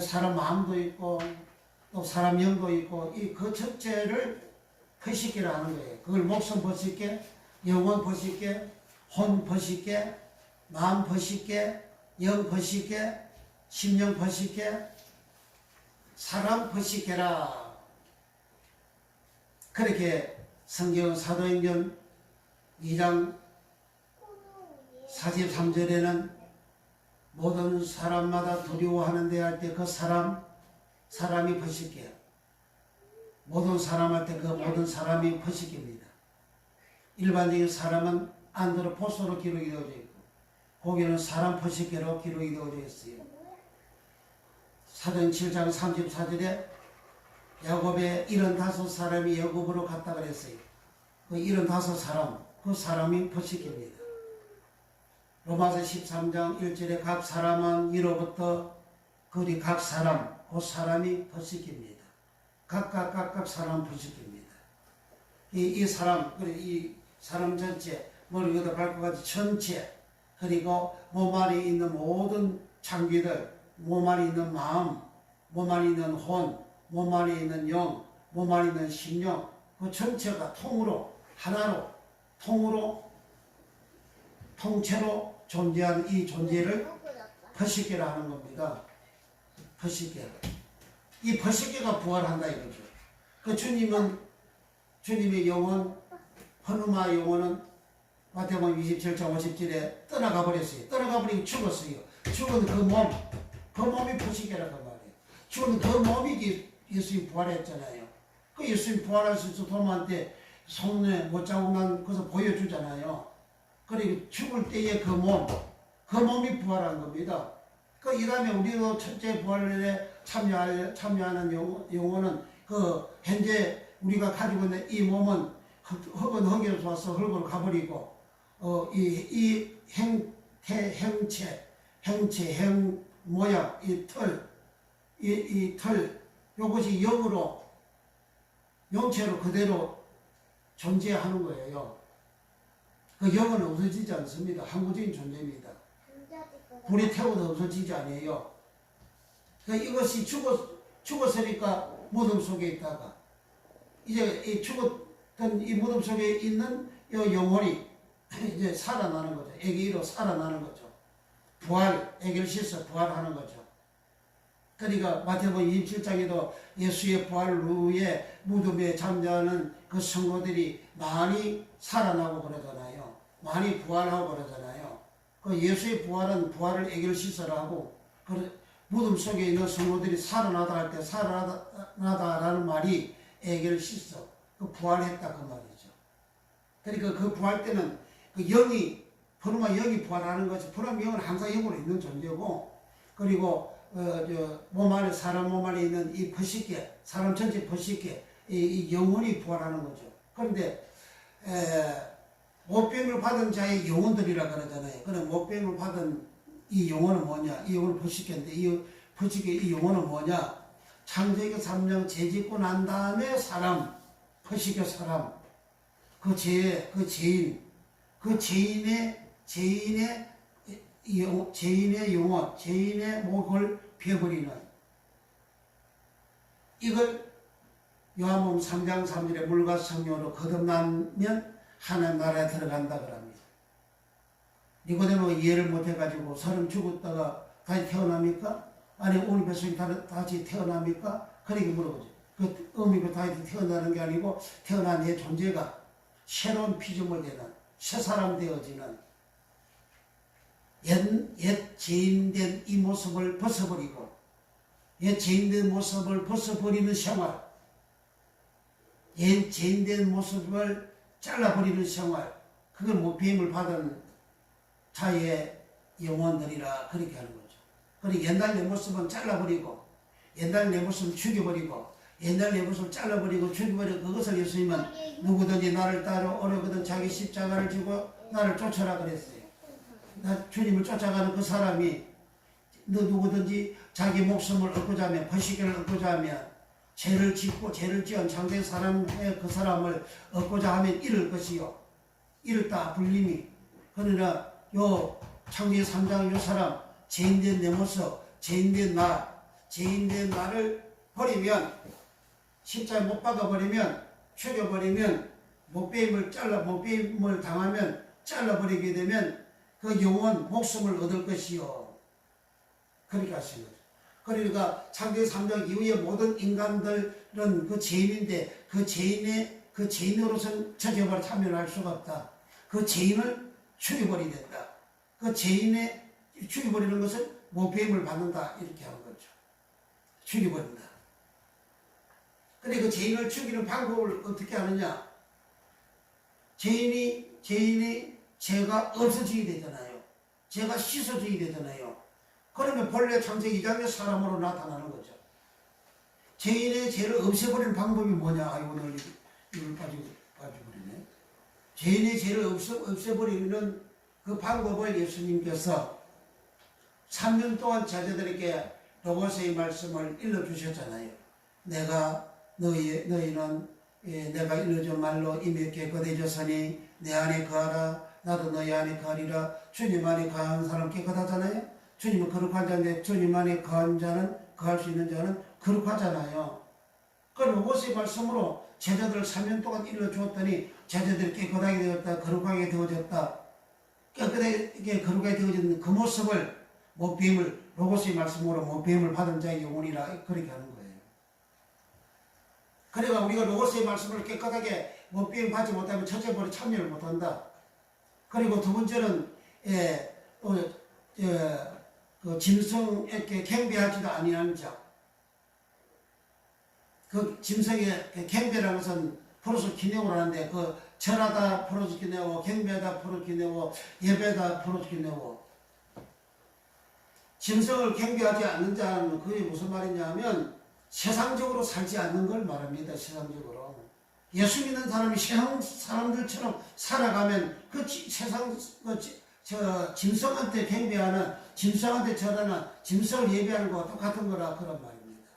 사람 마음도 있고 또 사람 영도 있고 이 그 첫째를 버시게라 하는 거예요. 그걸 목숨 버시게, 영혼 버시게, 혼 버시게, 마음 버시게, 영 버시게, 심령 버시게, 사람 버시게라. 그렇게 성경 사도행전 2장 43절에는 모든 사람마다 두려워하는데 할 때 그 사람이 버시게요. 모든 사람한테 그 모든 사람이 버시게입니다. 일반적인 사람은 안드로포스로 기록이 되어져 있고 거기는 사람 버시게로 기록이 되어져 있어요. 사도행 7장 34절에 야곱의 75사람이 애굽으로 갔다 그랬어요. 그 75사람, 그 사람이 버시게입니다. 로마서 13장 1절에 각 사람은 이로부터 그리 각 사람, 그 사람이 버시게입니다. 각각 사람 버시게입니다. 이 사람 전체, 머리부터 발끝까지 전체, 그리고 몸 안에 있는 모든 장기들, 몸 안에 있는 마음, 몸 안에 있는 혼, 몸 안에 있는 영, 몸 안에 있는 심령, 그 전체가 하나로, 통째로 존재하는 이 존재를 버시게라 하는 겁니다. 버시게. 이 버시게가 부활한다 이거죠. 그 주님의 영혼, 허누마 영혼은 마태복음 27장 50절에 떠나가 버렸어요. 떠나가 버리고 죽었어요. 죽은 그 몸이 버시게라고 말해요. 죽은 그 몸이 예수님 부활했잖아요. 그 예수님 부활하셔서 도마한테 손에 못 자국 난 것을 보여주잖아요. 그리고 죽을 때의 그 몸이 부활한 겁니다. 이 다음에 우리도 첫째 부활에 참여하는 영혼은 현재 우리가 가지고 있는 이 몸은 흙은 흙에서 와서 흙으로 가버리고, 이 형 모양, 이 털, 요것이 영체로 그대로 존재하는 거예요. 그 영은 없어지지 않습니다. 항구적인 존재입니다. 불이 태워도 없어지지 않아요. 그러니까 이것이 죽었으니까 무덤 속에 있다가 이제 이 죽었던 이 무덤 속에 있는 이 영혼이 이제 살아나는 거죠. 애기로 살아나는 거죠. 부활, 애기를 씻어 부활하는 거죠. 그러니까 마태복음 27장에도 예수의 부활 후에 무덤에 잠자는 그 성도들이 많이 살아나고 그러잖아요. 많이 부활하고 그러잖아요. 그 예수의 부활은 부활을 애기를 씻어라 하고 무덤 속에 있는 성도들이 살아나다 할 때 살아나다라는 말이 애기를 씻어 그 부활했다 그 말이죠. 그러니까 그 부활 때는 그 영이 푸르마 영이 부활하는 것이 푸르마 영은 항상 영으로 있는 존재고 그리고 몸 안에 사람 몸 안에 있는 이 퍼식계 사람 전체 퍼식계 이 영혼이 부활하는 거죠. 그런데 못병을 받은 자의 영혼들이라 그러잖아요. 그럼 못병을 받은 이 영혼은 뭐냐? 이 영혼은 퍼식계인데 이 퍼식계 이 영혼은 뭐냐? 창세기 3장 죄 짓고 난 다음에 사람 퍼식계 사람 그 죄인 그 죄인의 영혼, 죄인의 목을 베어버리는 이걸 요한복음 3장 3절에 물과 성령으로 거듭나면 하나님 나라에 들어간다 그럽니다. 니고데모가 이해를 못해가지고 사람 죽었다가 다시 태어납니까? 아니 어머니 뱃속에 다시 태어납니까? 그렇게 물어보죠. 그 어머니 다시 태어나는 게 아니고 태어난 내 존재가 새로운 피조물 되는 새 사람 되어지는 옛 죄인된 이 모습을 벗어버리고 옛 죄인된 모습을 벗어버리는 생활 옛 죄인된 모습을 잘라버리는 생활 그걸 모피임을 받은 자의 영혼들이라 그렇게 하는 거죠. 그리고 옛날 내 모습은 잘라버리고 옛날 내 모습을 죽여버리고 옛날 내 모습을 잘라버리고 죽여버리고 그것을 예수님은 누구든지 나를 따라 오려거든 자기 십자가를 지고 나를 쫓아라 그랬어요. 나 주님을 쫓아가는 그 사람이 너 누구든지 자기 목숨을 얻고자 하면 퍼시계를 얻고자 하면 죄를 짓고 죄를 지은 창세 사람의 그 사람을 얻고자 하면 잃을 것이요 잃었다 불림이 그러나 요 창세 3장 요 사람 죄인된 내 모습 죄인된 나를 버리면 십자에 못 박아버리면 죽여버리면 못배임을 당하면 잘라버리게 되면 그 영혼 목숨을 얻을 것이요 그렇게 하신 거죠. 그러니까 창세기 3장 이후에 모든 인간들은 그 죄인인데 그 죄인으로서는 저죄벌에 참여를 할 수가 없다. 그 죄인을 죽여버리야 된다. 그 죄인의 죽여버리는 것은 모배임을 받는다 이렇게 하는 거죠. 죽여버린다. 근데 그 죄인을 죽이는 방법을 어떻게 하느냐? 죄인이 죄가 없어지게 되잖아요. 죄가 씻어지게 되잖아요. 그러면 본래 창세기 2장의 사람으로 나타나는 거죠. 죄인의 죄를 없애버리는 방법이 뭐냐? 아이고, 오늘 이걸 빠져버리네. 죄인의 죄를 없애버리는 그 방법을 예수님께서 3년 동안 제자들에게 로고스의 말씀을 일러주셨잖아요. 너희는 내가 일러준 말로 이미 깨끗해졌으니 내 안에 거하라. 나도 너희 안에 거하리라. 주님 안에 거하는 사람 깨끗하잖아요. 주님은 거룩한 자인데 주님 안에 거할 수 있는 자는 거룩하잖아요. 그 로고스의 말씀으로 제자들을 3년 동안 일러주었더니 제자들이 깨끗하게 되었다. 거룩하게 되어졌다. 깨끗하게 거룩하게 되어진 그 모습을 못비임을 로고스의 말씀으로 못비임을 받은 자의 영혼이라 그렇게 하는 거예요. 그러니까 우리가 로고스의 말씀을 깨끗하게 못비임 받지 못하면 첫째벌에 참여를 못한다. 그리고 두 번째는 그 짐승에게 경배하지도 아니하는 자. 그 짐승의 경배라는 것은 프로스 기내오를 하는데 그 절하다 프로스 기내오, 경배하다 프로스 기내오, 예배다 프로스 기내오. 짐승을 경배하지 않는 자는 그게 무슨 말이냐면 세상적으로 살지 않는 걸 말합니다. 세상적으로. 예수 믿는 사람이 세상 사람들처럼 살아가면 그 세상 짐승한테 경배하는 짐승한테 절하는 짐승을 예배하는 거와 똑같은 거라 그런 말입니다.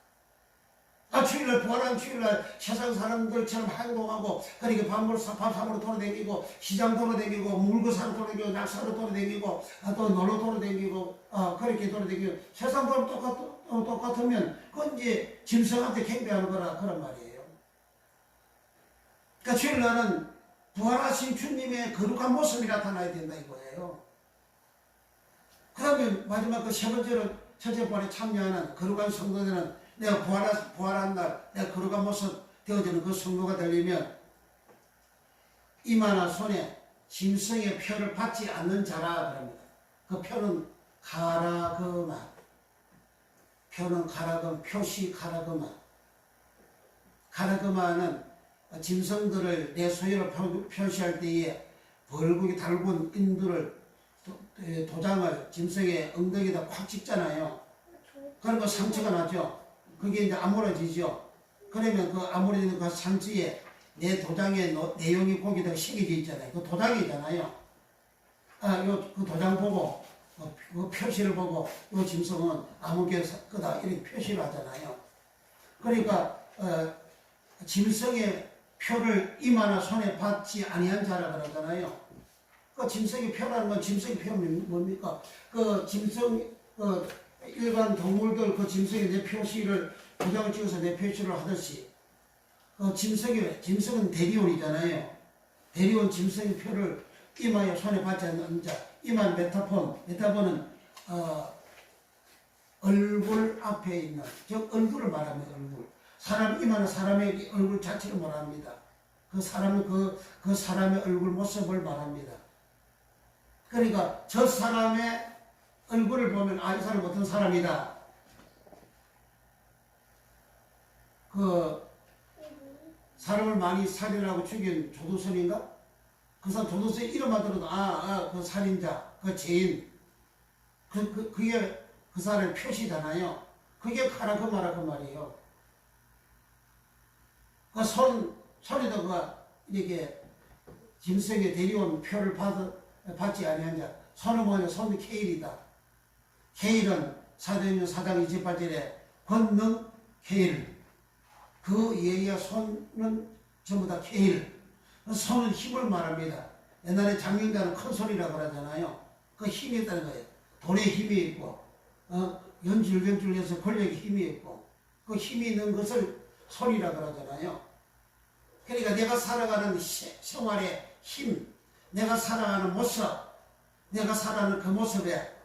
주일날 부활한 주일날 세상 사람들처럼 행동하고 그렇게 밥사으로 돌아다니고 시장 돌아다니고 물거사로 돌아다니고 낙사로 돌아다니고 또 놀러 돌아다니고 그렇게 돌아다니고 세상 사람 똑같으면 그건 이제 짐승한테 경배하는 거라 그런 말이에요. 그러니까 주일날은 부활하신 주님의 거룩한 모습이 나타나야 된다 이거예요. 그 다음에 마지막 그 세 번째로 첫째 부활에 참여하는 거룩한 성도들은 내가 부활한 날 내가 거룩한 모습 되어지는 그 성도가 되려면 이마나 손에 짐승의 표를 받지 않는 자라 그럽니다. 그 표는 카라그마, 표는 카라그마, 표시 카라그마. 카라그마는 짐승들을 내 소유로 표시할 때에 벌겋게 달군 인두를 도장을 짐승의 엉덩이에다 콱 찍잖아요. 그런 거 상처가 나죠. 그게 이제 아물어지죠. 그러면 그 아물어지는 그 상처에 내 도장의 내용이 거기다가 새겨져 있잖아요. 그 도장이잖아요. 그 도장 보고, 그 표시를 보고, 요 짐승은 아무개 거다. 이렇게 표시를 하잖아요. 그러니까, 짐승의 표를 이마나 손에 받지 아니한 자라 그러잖아요. 그 짐승의 표라는 건 짐승의 표는 뭡니까? 그 짐승, 일반 동물들 그 짐승의 내 표시를 도장을 찍어서 내 표시를 하듯이 짐승은 대리온이잖아요. 대리온 짐승의 표를 이마에 손에 받지 않는 자. 이마 메타폰은 얼굴 앞에 있는 즉 얼굴을 말합니다. 얼굴. 사람 이마는 사람의 얼굴 자체를 말합니다. 그 사람의 얼굴 모습을 말합니다. 그러니까 저 사람의 얼굴을 보면 이 사람 어떤 사람이다. 그 사람을 많이 살인하고 죽인 조두순인가? 그 사람 조두순 이름만 들어도 그 살인자, 그 죄인, 그게 그 사람의 표시잖아요. 그게 카라그마라 그 말이에요. 그 손에다가 이렇게 짐승에 데려온 표를 받지 아니한 자. 손은 뭐냐? 손은 케일이다. 케일은 사도행전 4장 28절에 권능 케일. 그 예의와 손은 전부 다 케일. 손은 힘을 말합니다. 옛날에 장영자는 큰 소리라고 그러잖아요. 그 힘이 있다는 거예요. 돈에 힘이 있고, 연줄연줄해서 권력에 힘이 있고, 그 힘이 있는 것을 손이라고 그러잖아요. 그러니까 내가 살아가는 생활의 힘, 내가 살아가는 모습, 내가 살아가는 그 모습에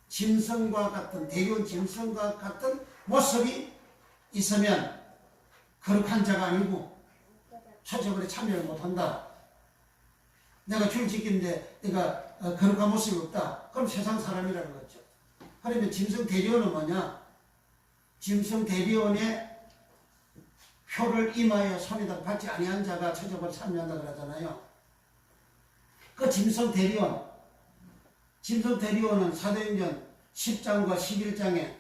짐승과 같은, 대견 짐승과 같은 모습이 있으면 거룩한 자가 아니고 초청을에 참여를 못한다. 내가 줄 지키는데 내가 거룩한 모습이 없다. 그럼 세상 사람이라는 거죠. 그러면 짐승 대리원은 뭐냐? 짐승 대리원의 표를 이마에 손에다 받지 아니한 자가 초청을에 참여한다 그러잖아요. 그 짐승 대리원은 사도행전 10장과 11장에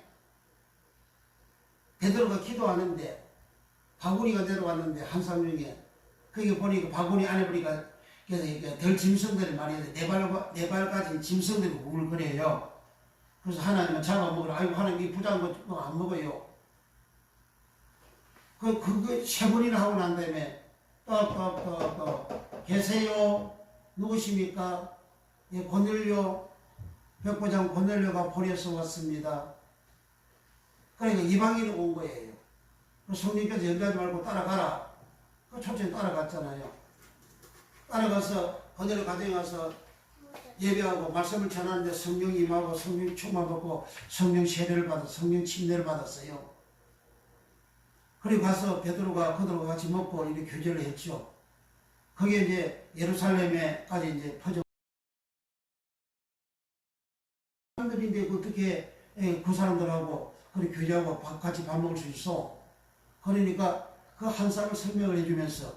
베드로가 기도하는데 바구니가 내려왔는데 한상 중에 거기 보니까 바구니 안에 보니까 그래서 덜 짐승들이 많이 있는데 네 발 가진 짐승들이 우글거려요. 그래서 하나님은 잡아먹으라. 아이고 하나님 이 부자한 거 안 먹어요. 그거 세 번이나 하고 난 다음에 또 계세요? 누구십니까? 예, 고넬료 백부장 고넬료가 보내서 왔습니다. 그러니까 이방인이 온 거예요. 성령께서 연주하지 말고 따라가라. 그 초청에 따라갔잖아요. 따라가서 고넬료 가정에 가서 예배하고 말씀을 전하는데 성령이 임하고 성령이 충만받고 성령 세례를 받아 성령 침례를 받았어요. 그리고 가서 베드로가 그들과 같이 먹고 이렇게 교제를 했죠. 그게 이제 예루살렘에까지 이제 퍼져. 사람들인데 어떻게 그 사람들하고 그렇게 교제하고 같이 밥 먹을 수 있어? 그러니까 그 한 사람을 설명을 해주면서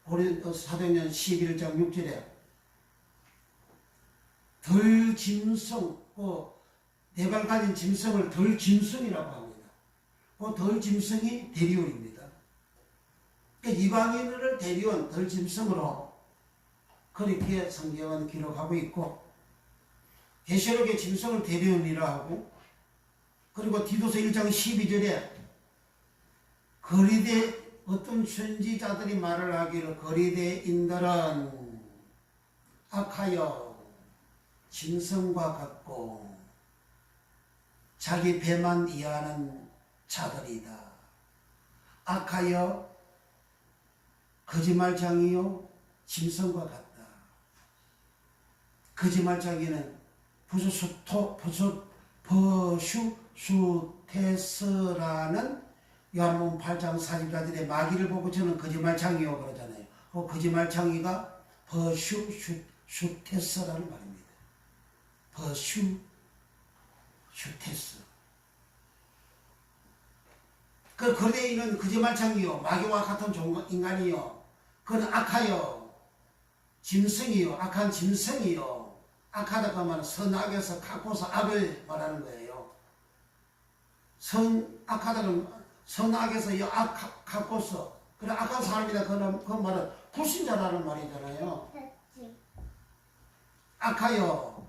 사도행전 11장 6절에 덜 짐승, 네 발 가진 짐승을 덜 짐승이라고 합니다. 그 덜 짐승이 대리온입니다. 그러니까 이방인을 대리온 덜 짐승으로 그렇게 성경은 기록하고 있고 계시록의 짐승을 대리온이라 하고 그리고 디도서 1장 12절에 거리대 어떤 선지자들이 말을 하기를 거리대인들은 악하여 짐승과 같고 자기 배만 이해하는 자들이다. 악하여 거짓말장이요 짐승과 같다. 거짓말장이는 버슈수테스라는 요한복음 8장 44절에 마귀를 보고 저는 거짓말장이요 그러잖아요. 그 거짓말장이가 버슈슈테스라는 말입니다. 버슈슈테스. 그 거대인은 거짓말장이요 마귀와 같은 인간이요. 그는 악하여 짐승이요 악한 짐승이요. 악하다고 하면 선악에서 갖고서 악을 말하는 거예요. 악하다고 선악에서 갖고서 그래 악한 사람이다 그 말은 불신자라는 말이잖아요. 악하여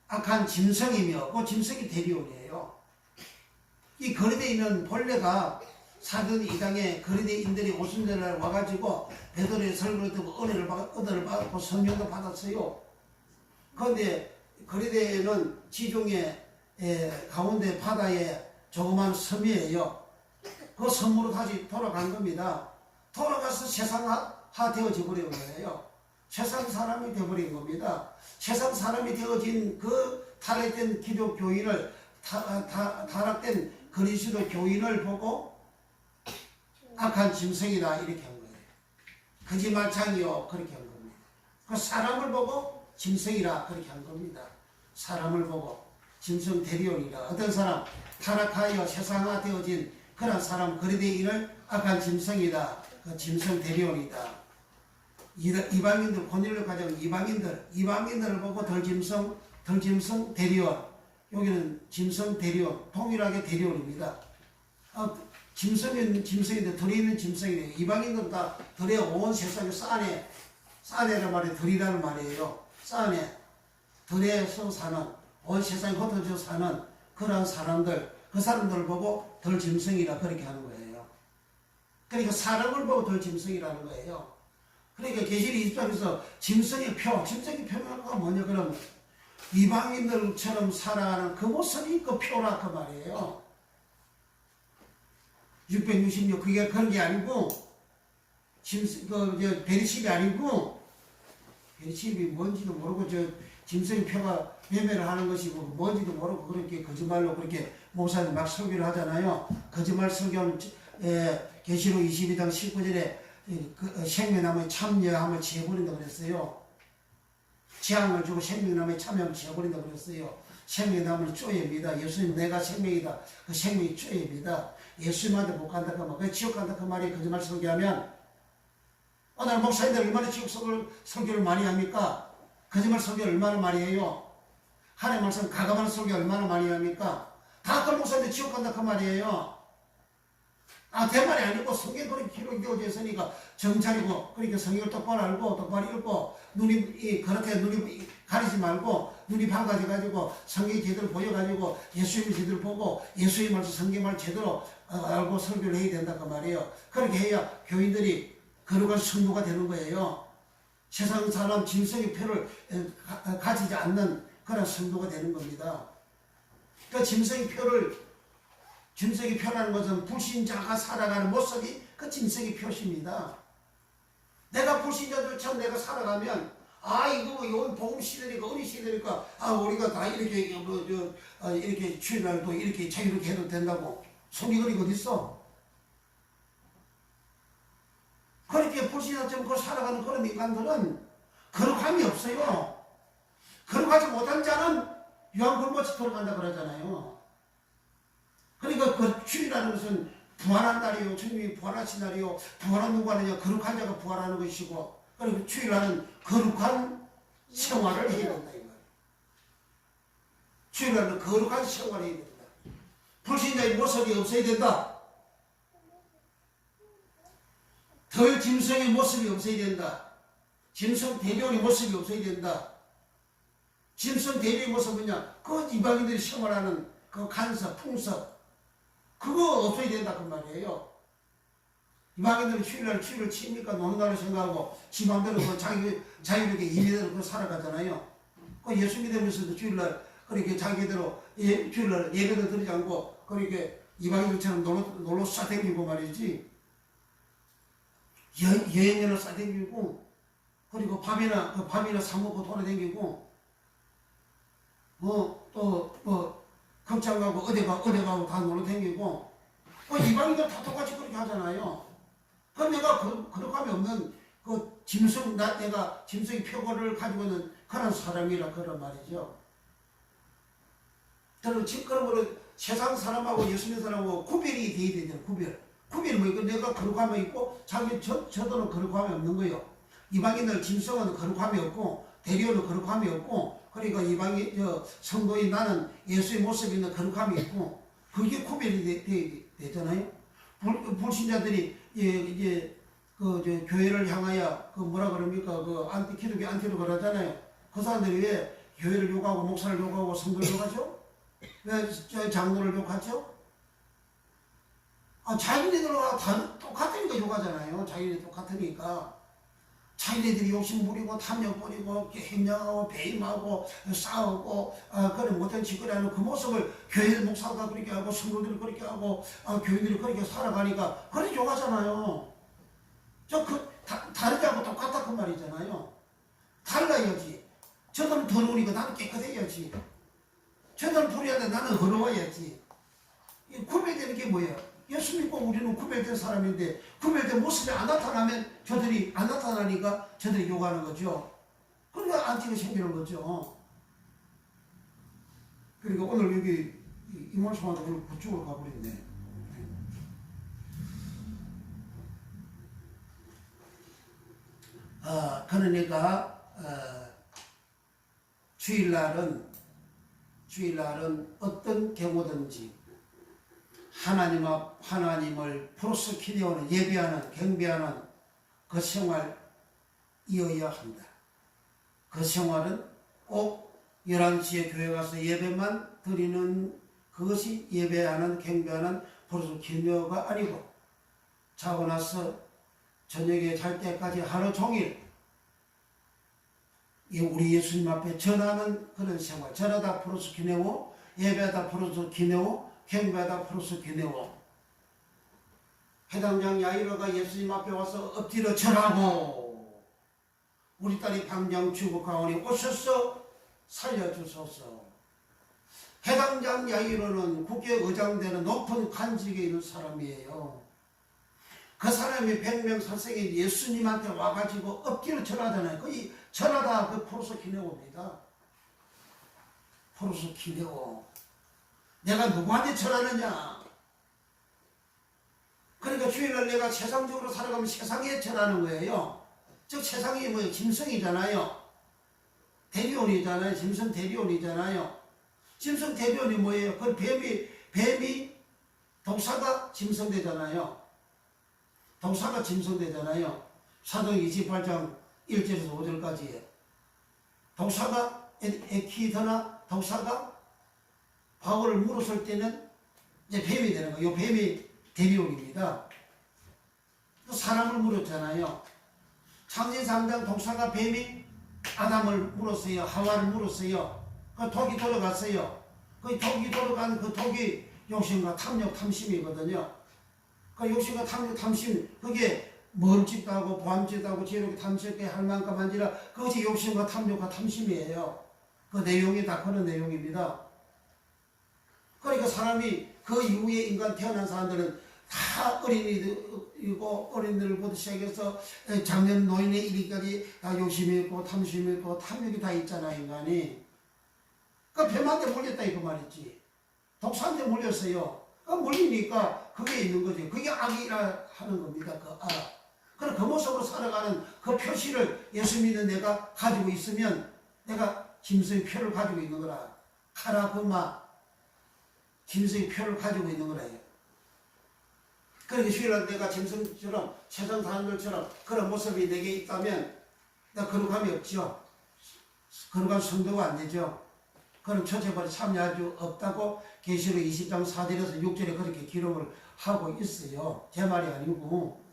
악한 짐승이며 그 짐승이 대리온이에요. 이 거리대인은 본래가 사돈 이당에 거리대인들이 오순절날 와가지고 베드로의 설교를 듣고 은혜를 받고 성령도 받았어요. 그런데 거리대는 지중해 가운데 바다에 조그만 섬이에요. 그 섬으로 다시 돌아간 겁니다. 돌아가서 세상화 되어져 버린 거예요. 세상 사람이 되어버린 겁니다. 세상 사람이 되어진 그 타락된 기독 교인을 타락된 그리스도 교인을 보고 악한 짐승이다 이렇게 한 거예요. 거짓말장이요 그렇게 한 겁니다. 그 사람을 보고 짐승이라 그렇게 한 겁니다. 사람을 보고 짐승 대리온이라. 어떤 사람 타락하여 세상화 되어진 그런 사람 거리대인을 악한 짐승이다. 그 짐승 대리온이다. 이방인들 본인을 가진 이방인들을 보고 덜 짐승 대리온. 여기는 짐승 대리온 동일하게 대리온입니다. 짐승인데 덜에 있는 짐승이네요. 이방인들은 다 덜에 온 세상에 싸네란 말이 덜이라는 말이에요. 싸네 덜에서 사는 온 세상에 흩어져 사는 그런 사람들 그 사람들을 보고 덜 짐승이라 그렇게 하는 거예요. 그러니까 사람을 보고 덜 짐승이라는 거예요. 그러니까 계시록 20장에서 짐승의 표가 뭐냐 그러면 이방인들처럼 살아가는 그 모습이 그 표라 그 말이에요. 666 그게 그런 게 아니고 베리칩이 아니고 베리칩이 뭔지도 모르고 짐승의 표가 매매를 하는 것이고 뭔지도 모르고 그렇게 거짓말로 그렇게 목사님 막 설교를 하잖아요. 거짓말 설교는 계시록 22장 19절에 생명나무에 참여함을 지어버린다고 그랬어요. 재앙을 주고 생명나무에 참여함을 지어버린다고 그랬어요. 생명나무는 쪼입니다. 예수님 내가 생명이다. 그 생명이 쪼입니다. 예수님한테 못 간다 그 말, 그 지옥 간다 그 말이 거짓말 설교하면 오늘 목사님들 얼마나 지옥 설교를 많이 합니까? 거짓말 설교 얼마나 많이 해요? 하나님 말씀 가감한 설교 얼마나 많이 합니까? 다 그 목사님들 지옥 간다 그 말이에요. 대 말이 아니고 성경 그렇게 기록되어져 있으니까 정찰이고 그러니까 성경을 똑바로 알고 똑바로 읽고 그렇게 눈이 가리지 말고 눈이 밝아져가지고 성경이 제대로 보여가지고 예수님을 제대로 보고 예수님 말씀 성경을 제대로 알고 설교를 해야 된다 그 말이에요. 그렇게 해야 교인들이 거룩한 성도가 되는 거예요. 세상 사람 짐승의 표를 가지지 않는 그런 성도가 되는 겁니다. 그러니까 짐승의 표라는 것은 불신자가 살아가는 모습이 그 짐승의 표시입니다. 내가 불신자들처럼 내가 살아가면 이거 이건 복음 시대니까 어린 시대니까 우리가 다 이렇게 이렇게 주일날도 이렇게 자유롭게 해도 된다고 소리거리가 어디 있어? 그렇게 불신자처럼 그 살아가는 그런 인간들은 거룩함이 없어요. 거룩하지 못한 자는 유황불못이 돌아간다 그러잖아요. 그러니까 그 주일이라는 것은 부활한 날이요. 주님이 부활하신 날이요. 부활한 누가 하느냐? 거룩한 자가 부활하는 것이고, 그리고 주일날은 거룩한 생활을 해야 된다 이 말이에요. 주일날은 거룩한 생활을 해야 된다. 불신자의 모습이 없어야 된다. 덜 짐승의 모습이 없어야 된다. 짐승 대리온의 모습이 없어야 된다. 짐승 대리의 모습은요, 그 이방인들이 생활하는 그 간섭, 풍습, 그거 없어야 된다 그 말이에요. 이방인들은 주일날 주일을 칩니까? 노는 날을 생각하고 지 맘대로 그 자유롭게 임의대로 그 살아가잖아요. 그 예수 믿으면서도 주일날 그렇게 자기대로 주일날 예배도 드리지 않고 그렇게 이방인들처럼 놀러 싸댕기고 말이지. 여행을 싸댕기고 그리고 밤이나 사 먹고 돌아다니고 극장 가고 어디 가고 다 놀러 다니고 이방인들 다 똑같이 그렇게 하잖아요. 그럼 내가 거룩함이 없는 내가 짐승의 표고를 가지고 있는 그런 사람이라 그런 말이죠. 그러므로 세상 사람하고 예수 믿는 사람하고 구별이 돼야 되잖아요. 구별이 뭐이고 내가 거룩함이 있고 저도는 거룩함이 없는 거예요. 이방인들 짐승은 거룩함이 없고 대리오는 거룩함이 없고 그러니까 성도인 나는 예수의 모습이 있는 거룩함이 있고 그게 구별이 되잖아요. 불신자들이 교회를 향하여 뭐라 그럽니까 기독교 안티로 그러잖아요. 그 사람들이 왜 교회를 욕하고 목사를 욕하고 성도를 욕하죠? 왜 장로를 욕하죠? 자기네들과 똑같으니까 욕하잖아요. 자기네 똑같으니까. 자기네들이 욕심 부리고 탐욕 부리고 행령하고 배임하고 싸우고 그런 못된 짓거리 하는 그 모습을 교회 목사가 그렇게 하고 성도들이 그렇게 하고 교인들이 그렇게 살아가니까 그렇게 욕하잖아요. 다르지 않고 똑같다 그 말이잖아요. 달라야지. 저들은 더러우니까 나는 깨끗해야지. 저들은 불의한데 나는 더러워야지. 구별되는 게 뭐예요? 예수 믿고 우리는 구별된 사람인데 구별된 모습이 안 나타나면 저들이 안 나타나니까 저들이 욕하는 거죠. 그러니까 안티가 생기는 거죠. 그러니까 오늘 여기 이 말씀하고 오늘 그쪽으로 가버렸네. 그러니까 주일날은 어떤 경우든지 하나님을 프로스키되어는 예배하는 경배하는 그 생활이어야 합니다. 그 생활은 꼭 11시에 교회 가서 예배만 드리는 그것이 예배하는 경배하는 프로스키되어가 아니고 자고 나서 저녁에 잘 때까지 하루 종일 우리 예수님 앞에 전하는 그런 생활. 전하다 프로스키네오, 예배하다 프로스키네오, 경배하다 프로스키네오. 해당장 야이로가 예수님 앞에 와서 엎드려 절하고 우리 딸이 당장 죽어가오니 오셔서 살려주소서. 해당장 야이로는 국회의장되는 높은 관직에 있는 사람이에요. 그 사람이 100명 살생이 예수님한테 와가지고 엎드려 절하잖아요. 그 절하다 그 프로스키네오입니다. 프로스키네오. 내가 누구한테 절하느냐? 그러니까 주일날 내가 세상적으로 살아가면 세상에 절하는 거예요. 즉 세상이 뭐예요? 짐승이잖아요. 대리온이잖아요. 짐승 대리온이잖아요. 짐승 대리온이 뭐예요? 그 뱀이 독사가 짐승되잖아요. 독사가 짐승되잖아요. 사도행 28장 1절에서 5절까지예요. 독사가 에키더나 독사가 바울을 물었을 때는 이제 뱀이 되는 거예요. 이 뱀이 대리온입니다. 사람을 물었잖아요. 창세상장 독사가 뱀이 아담을 물었어요. 하와를 물었어요. 그 독이 돌아갔어요. 그 독이 돌아간 그 독이 욕심과 탐욕, 탐심이거든요. 그 욕심과 탐욕, 탐심, 그게 먼짓도 하고 보암짓도 하고 지혜롭게 탐스럽게 할 만큼 한지라 그것이 욕심과 탐욕과 탐심이에요. 그 내용이 다 그런 내용입니다. 그러니까 사람이 그 이후에 인간 태어난 사람들은 다 어린이들이고 어린이들부터 시작해서 장년 노인에 이르기까지 다 욕심이 있고 탐심이 있고 탐욕이 다 있잖아 인간이. 그 뱀한테 물렸다 이거 말이지. 독사한테 물렸어요. 그 물리니까 그게 있는 거지. 그게 악이라 하는 겁니다. 그 악. 그럼 그 모습으로 살아가는 그 표시를 예수 믿는 내가 가지고 있으면 내가 짐승의 표를 가지고 있는 거라. 카라그마 짐승의 표를 가지고 있는 거라요. 그러니까 주일날 내가 짐승처럼 세상 사람들처럼 그런 모습이 내게 있다면 나 거룩함이 없죠. 거룩한 성도가 안 되죠. 그런 초체벌에 참여할 수 없다고 계시록 20장 4절에서 6절에 그렇게 기록을 하고 있어요. 제 말이 아니고.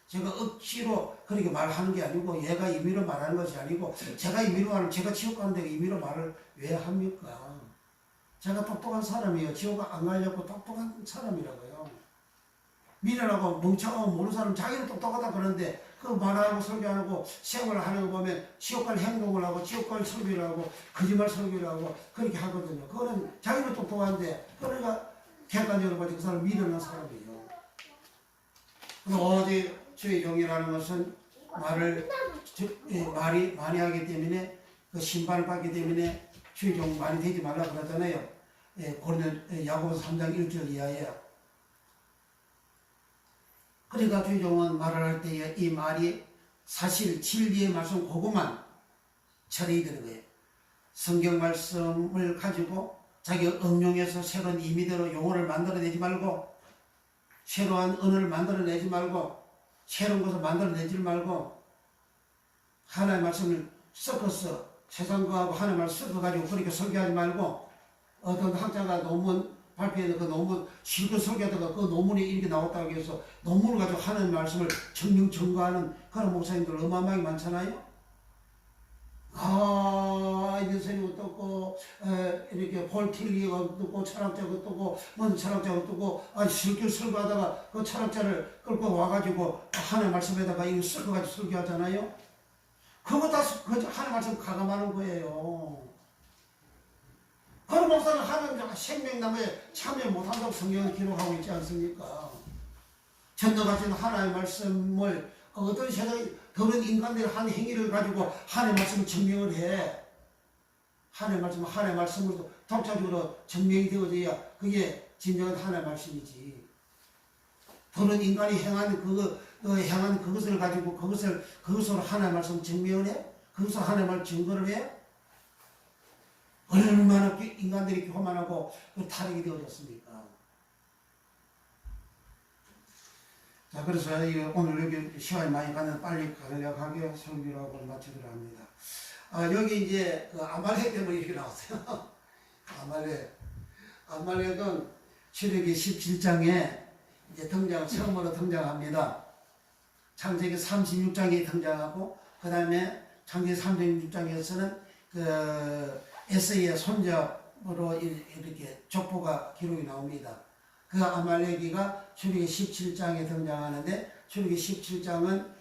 제가 억지로 그렇게 말하는 게 아니고 얘가 임의로 말하는 것이 아니고 제가 임의로 말하면 제가 지옥 가는데 임의로 말을 왜 합니까? 제가 똑똑한 사람이에요. 지옥 안 가려고 똑똑한 사람이라고요. 미련하고 멍청하고 모르는 사람 자기는 똑똑하다 그러는데 그 말하고 설교 안 하고 생활을 하는 거 보면 지옥 갈 행동을 하고 지옥 갈 설교를 하고 거짓말 설교를 하고 그렇게 하거든요. 그거는 자기는 똑똑한데 그러니까 객관적으로 보니 그 사람 미련한 사람이에요. 어디 주의 종이라는 것은 말이 많이 하기 때문에 그 심판을 받기 때문에 주의 종 많이 되지 말라 그러잖아요. 야고보서 3장 1절 이하에요. 그러니까 주의 종은 말을 할 때에 이 말이 사실 진리의 말씀 그것만 처리해야 되는 거예요. 성경 말씀을 가지고 자기 응용해서 새로운 의미대로 용어를 만들어내지 말고 새로운 언어를 만들어내지 말고 새로운 것을 만들어내지 말고 하나님의 말씀을 섞어서 세상과하고 하나님의 말씀을 섞어가지고 그렇게 설교하지 말고 어떤 학자가 논문 발표해서 그 논문 실컷 설교하다가 그 논문이 이렇게 나왔다고 해서 논문을 가지고 하나님의 말씀을 증명 증거하는 그런 목사님들 어마어마하게 많잖아요. 인선이 어떻고 이렇게 폴틸리가 어떻고 철학자가 어떻고 뭔 철학자가 어떻고 실컷 설교하다가 그 철학자를 끌고 와가지고 하나님의 말씀에다가 이거 섞어가지고 설교하잖아요. 그거 다 하나님의 말씀 가감하는 거예요. 그런 목사는 하나님 생명나무에 참여 못한다고 성경은 기록하고 있지 않습니까? 전도가신 하나님의 말씀을 어떤 세상에 그런 인간들이 한 행위를 가지고 하나님의 말씀을 증명을 해. 하나님의 말씀으로 독자적으로 증명이 되어져야 그게 진정한 하나님의 말씀이지. 그런 인간이 행한 그것을 가지고 그것으로 하나님의 말씀 증명을 해? 그것으로 하나님의 말씀 증거를 해? 얼마나 인간들이 교만하고 타락이 되어졌습니까? 자, 그래서 오늘 여기 시간이 많이 가는 빨리 간략하게 설교를 하고 마치도록 합니다. 여기 이제 그 아말렉 때문에 이렇게 나왔어요. 아말렉은 출애굽기 17장에 이제 처음으로 등장합니다. 창세기 36장에 등장하고 그 다음에 창세기 36장에서는 그 에서의 손잡으로 이렇게 족보가 기록이 나옵니다. 그 아말렉이가 출애굽기 17장에 등장하는데 출애굽기 17장은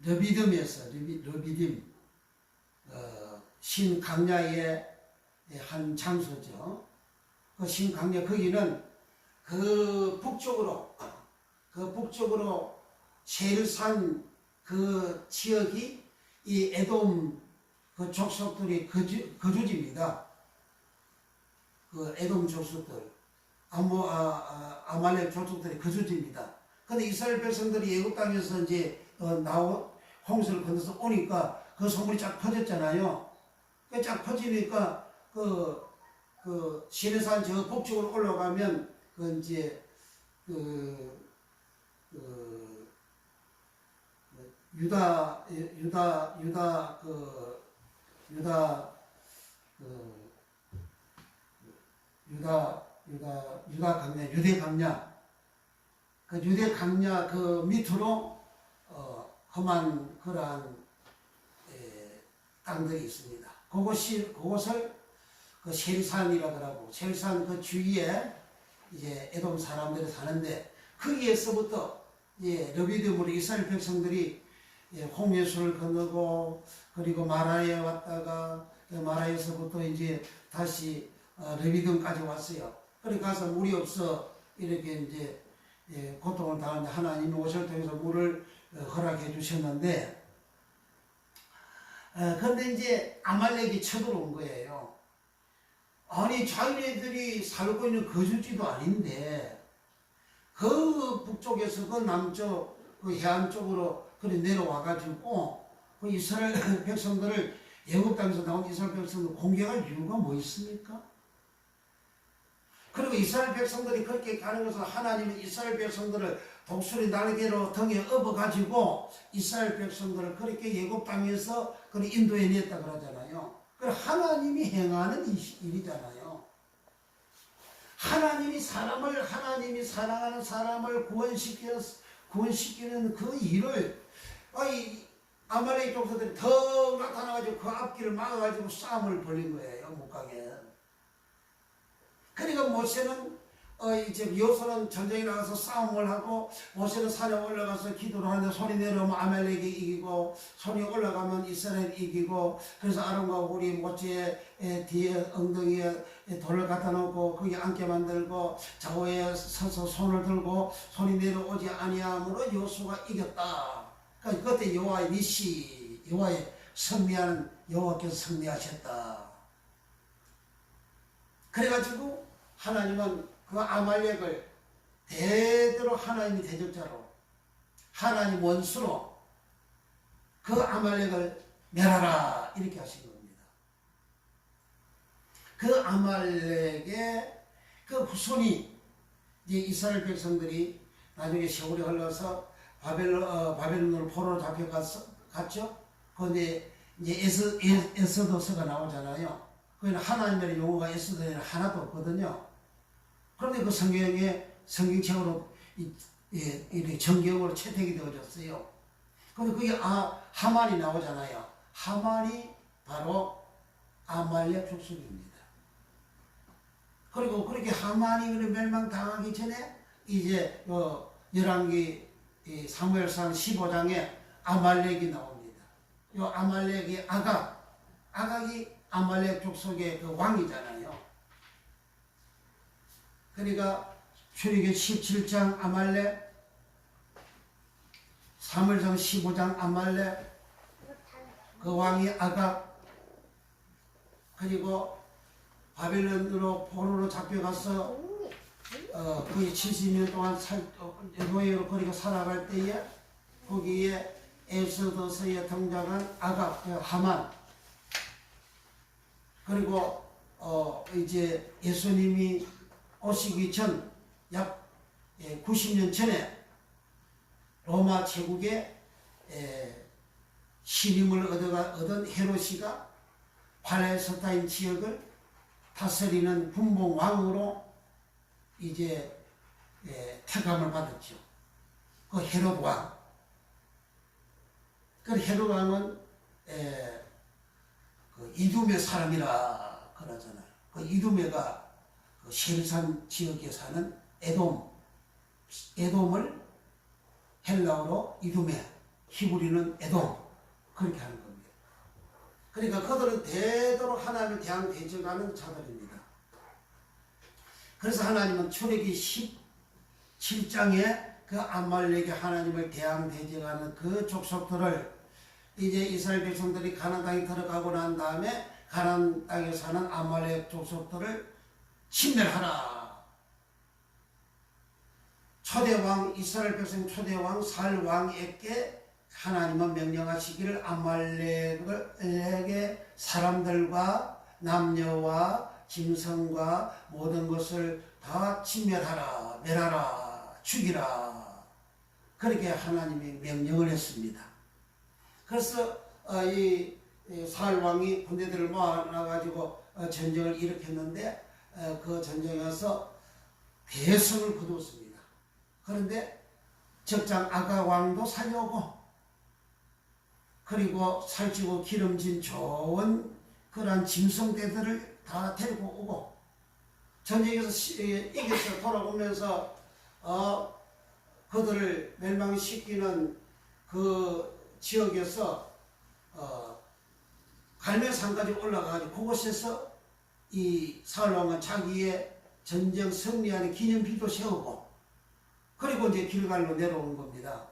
르비딤 신강야의 한 장소죠. 그 신강야 거기는 그 북쪽으로 세일산 그 지역이 이 에돔 그 족속들이 거주지입니다. 그 에돔 족속들, 아말렉 족속들이 거주지입니다. 근데 이스라엘 백성들이 애굽 땅에서 이제 홍수를 건너서 오니까 그 소문이 쫙 퍼졌잖아요. 쫙 퍼지니까 그 시내산 저 북쪽으로 올라가면 그 이제 유다 강야, 유대 강야, 그 유대 강야 그 밑으로 험한 그러한 땅들이 있습니다. 그것을 그 셀산이라고 하고 셀산 그 주위에 이제 에돔 사람들이 사는데 거기에서부터 르비딤으로 이스라엘 백성들이 홍해수를 건너고 그리고 마라에 왔다가 마라에서부터 이제 다시 르비딤까지 왔어요. 그래 가서 물이 없어 이렇게 이제 고통을 당하는데 하나님이 오실 통해서 물을 허락해 주셨는데 그런데 이제 아말렉이 쳐들어온 거예요. 아니 자기네들이 살고 있는 거주지도 아닌데 그 북쪽에서 그 남쪽 그 해안 쪽으로 그래 내려와가지고 그 이스라엘 백성들을 애굽 땅에서 나온 이스라엘 백성들 공격할 이유가 뭐 있습니까? 그리고 이스라엘 백성들이 그렇게 가는 것은 하나님은 이스라엘 백성들을 독수리 날개로 등에 업어가지고 이스라엘 백성들을 그렇게 애굽 땅에서 인도해 냈다 그러잖아요. 그 하나님이 행하는 일이잖아요. 하나님이 사랑하는 사람을 구원시키는 그 일을 아말렉 족속들이 더 나타나가지고 그 앞길을 막아가지고 싸움을 벌인 거예요. 못 가게. 그러니까 모세는 이제 여호수아는 전쟁에 나가서 싸움을 하고 모세는 산에 올라가서 기도를 하는데 손이 내려오면 아말렉이 이기고 손이 올라가면 이스라엘이 이기고 그래서 아론과 우리 모세의 뒤에 엉덩이에 돌을 갖다 놓고 거기 앉게 만들고 좌우에 서서 손을 들고 손이 내려오지 아니함으로 여호수아가 이겼다. 그러니까 그때 여호와의 니시 여호와의 승리하는 여호와께서 승리하셨다. 그래가지고 하나님은 그 아말렉을 대대로 하나님이 대적자로 하나님 원수로 그 아말렉을 멸하라 이렇게 하신 겁니다. 그 아말렉의 그 후손이 이제 이스라엘 백성들이 나중에 세월이 흘러서 바벨론으로 포로로 잡혀갔죠. 그런데 이제 에스더서가 나오잖아요. 거기는 하나님의 용어가 에스더에는 하나도 없거든요. 그런데 그 성경에 성경책으로 이렇게 정경으로 채택이 되어졌어요. 그런데 그게 하만이 나오잖아요. 하만이 바로 아말렉 족속입니다. 그리고 그렇게 하만이 멸망당하기 전에 이제 열왕기 사무엘상 15장에 아말렉이 나옵니다. 요 아말렉이 아각이 아말렉 족속의 그 왕이잖아요. 그러니까 출애굽기 17장 아말렉, 사무엘상 15장 아말렉, 그 왕이 아각, 그리고 바벨론으로 포로로 잡혀가서 거의 70년 동안 노예로 거리고 살아갈 때에 거기에 에스더서에 등장한 아각, 하만, 그리고 이제 예수님이 오시기 전 약 90년 전에 로마 제국의 신임을 얻은 헤롯이가 팔레스타인 지역을 다스리는 분봉 왕으로 이제 택함을 받았죠. 그 헤롯 왕. 그 헤롯 왕은 그 이두메 사람이라 그러잖아요. 그 이두메가 그 세르산 지역에 사는 에돔을 헬라어로 이두메, 히브리는 에돔 그렇게 하는 겁니다. 그러니까 그들은 대대로 하나님을 대항 대적하는 자들입니다. 그래서 하나님은 출애굽기 17장에 그 아말렉의 하나님을 대항 대적하는 그 족속들을 이제 이스라엘 백성들이 가나안 땅에 들어가고 난 다음에 가나안 땅에 사는 아말렉 족속들을 침멸하라. 초대왕 이스라엘 백성 초대왕 살 왕에게 하나님은 명령하시기를 아말렉의 사람들과 남녀와 짐승과 모든 것을 다 침멸하라, 멸하라, 죽이라. 그렇게 하나님이 명령을 했습니다. 그래서 이 사울왕이 군대들을 모아놔가지고 전쟁을 일으켰는데 그 전쟁에서 대승을 거두었습니다. 그런데 적장 아가왕도 살려오고 그리고 살찌고 기름진 좋은 그러한 짐승대들을 다 데리고 오고 전쟁에서 이겨서 돌아오면서 그들을 멸망시키는 그 지역에서 갈멜산까지 올라가가지고 그곳에서 이 사울왕은 자기의 전쟁 승리하는 기념비도 세우고 그리고 이제 길갈로 내려오는 겁니다.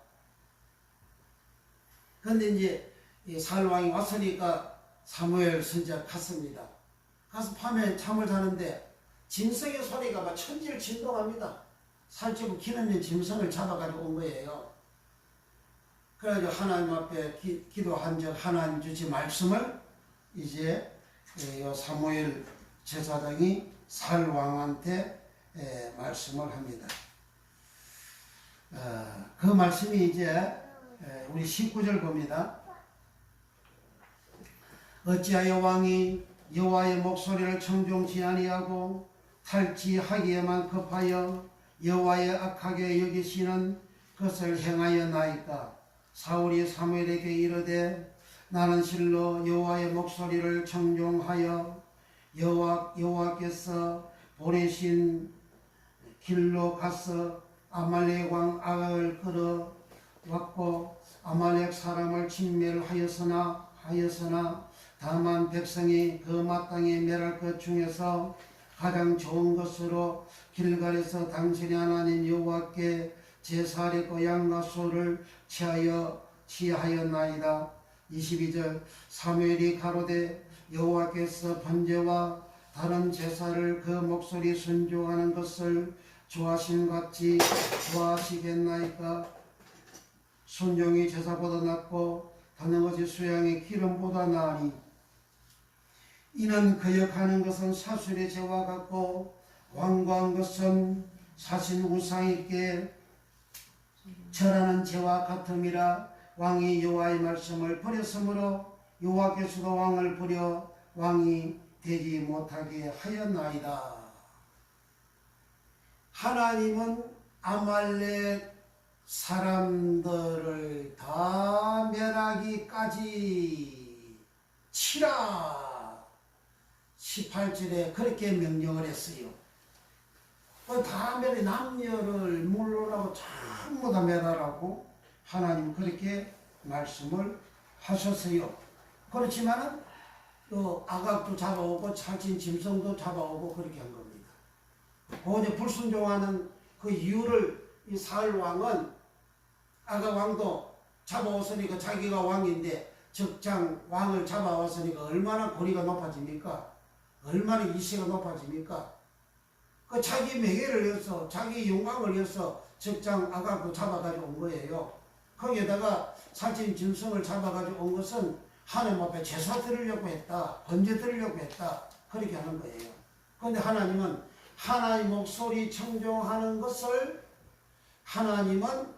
그런데 이제 이 사울왕이 왔으니까 사무엘 선지자 갔습니다. 가서 밤에 잠을 자는데 짐승의 소리가 막 천지를 진동합니다. 살찌고 기름진 짐승을 잡아가지고 온 거예요. 그래가지고 하나님 앞에 기도한 적 하나님 주신 말씀을 이제 사무엘 제사장이 사울왕한테 말씀을 합니다. 그 말씀이 이제 우리 19절 봅니다. 어찌하여 왕이 여호와의 목소리를 청종치 아니하고 탈취하기에만 급하여 여호와의 악하게 여기시는 그것을 행하였나이까. 사울이 사무엘에게 이르되 나는 실로 여호와의 목소리를 청종하여 여호와께서 보내신 길로 가서 아말렉 왕 아각을 끌어왔고 아말렉 사람을 진멸하였으나 다만 백성이 그 마땅히 멸할 것 중에서 가장 좋은 것으로 길갈에서 당신의 하나님 여호와께 제사했고 양과 소를 취하였나이다. 22절 사무엘이 가로되 여호와께서 번제와 다른 제사를 그 목소리 순종하는 것을 좋아하심같이 좋아하시겠나이까. 순종이 제사보다 낫고 다른 것이 수양의 기름보다 나으니 이는 거역하는 것은 사술의 죄와 같고 완고한 것은 사신 우상에게 절하는 죄와 같음이라. 왕이 여호와의 말씀을 버렸으므로 여호와께서도 왕을 버려 왕이 되지 못하게 하였나이다. 하나님은 아말렉 사람들을 다 멸하기까지 치라 18절에 그렇게 명령을 했어요. 다 멸해 남녀를 물러라고 전부 다 멸하라고 하나님 그렇게 말씀을 하셨어요. 그렇지만은 또 아각도 잡아오고 살찐 짐승도 잡아오고 그렇게 한 겁니다. 오히려 불순종하는 그 이유를 이 사울 왕은 아각 왕도 잡아왔으니까 자기가 왕인데 적장 왕을 잡아왔으니까 얼마나 권위가 높아집니까? 얼마나 이세가 높아집니까? 그 자기 명예를 위해서 자기 영광을 위해서 적장 아각도 잡아가지고 온 거예요. 거기에다가 살찐 짐승을 잡아가지고 온 것은 하나님 앞에 제사 드리려고 했다. 번제 드리려고 했다. 그렇게 하는 거예요. 그런데 하나님은 하나님 목소리 청종하는 것을 하나님은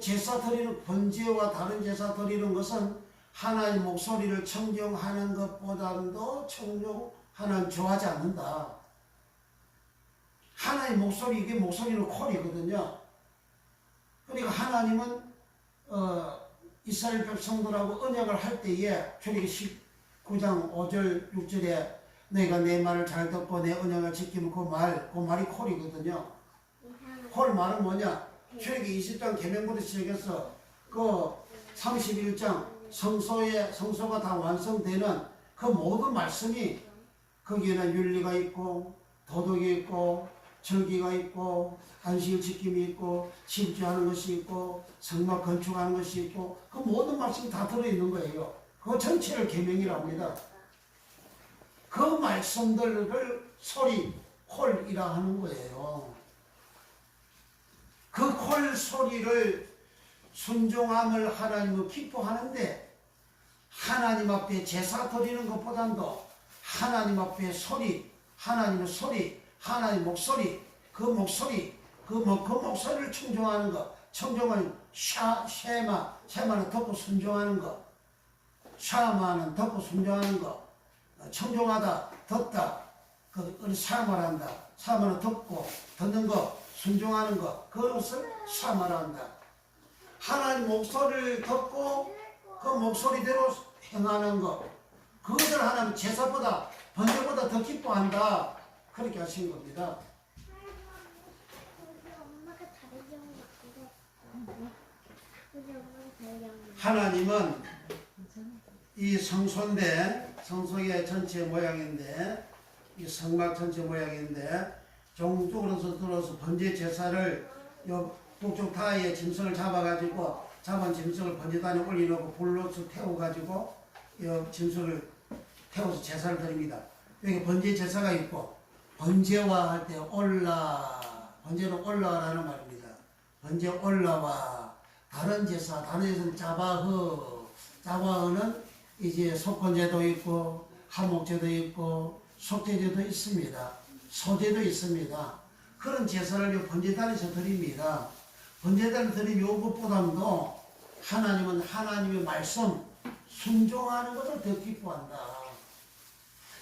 제사 드리는 번제와 다른 제사 드리는 것은 하나님 목소리를 청종하는 것보다도 하나님 좋아하지 않는다. 하나님 목소리 이게 목소리는 콜이거든요. 그러니까 하나님은 이스라엘 백성들하고 언약을 할 때에 출애굽기 19장 5절 6절에 너희가 내 말을 잘 듣고 내 언약을 지키면 그 말이 콜이거든요. 콜 말은 뭐냐? 출애굽기 20장 계명부터 시작해서 그 31장 성소가 다 완성되는 그 모든 말씀이 거기에는 윤리가 있고 도덕이 있고 절기가 있고 안식일 지킴이 있고 침주하는 것이 있고 성막 건축하는 것이 있고 그 모든 말씀이 다 들어있는 거예요. 그 전체를 계명이라고 합니다. 그 말씀들을 콜이라 하는 거예요. 그 콜 소리를 순종함을 하나님은 기뻐하는데 하나님 앞에 제사 드리는 것보다도 하나님 앞에 하나님의 소리, 하나님 목소리, 그 목소리를 청종하는 것, 청종은 쉐마는 듣고 순종하는 것, 샤마는 듣고 순종하는 것, 청종하다, 듣다, 그 샤마란다, 샤마는 듣고 듣는 것, 순종하는 것, 그것을 샤마란다. 하나님 목소리를 듣고 그 목소리대로 행하는 것, 그것을 하나님 제사보다 번제보다 더 기뻐한다. 그렇게 하신 겁니다. 하나님은 이 성소인데 성소의 전체 모양인데 이 성막 전체 모양인데 종쪽으로서 들어서 번제 제사를 요 북쪽 타에 짐승을 잡아가지고 잡은 짐승을 번제단에 올려놓고 불로서 태워가지고 이 짐승을 태워서 제사를 드립니다. 여기 번제 제사가 있고 번제와 할 때 번제는 올라라는 말입니다. 번제 올라와 다른 제사는 자바흐는 이제 속건제도 있고 하목제도 있고 속죄제도 있습니다. 소제도 있습니다. 그런 제사를 번제단에서 드립니다. 번제단을 드린 요것보다도 하나님은 하나님의 말씀 순종하는 것을 더 기뻐한다.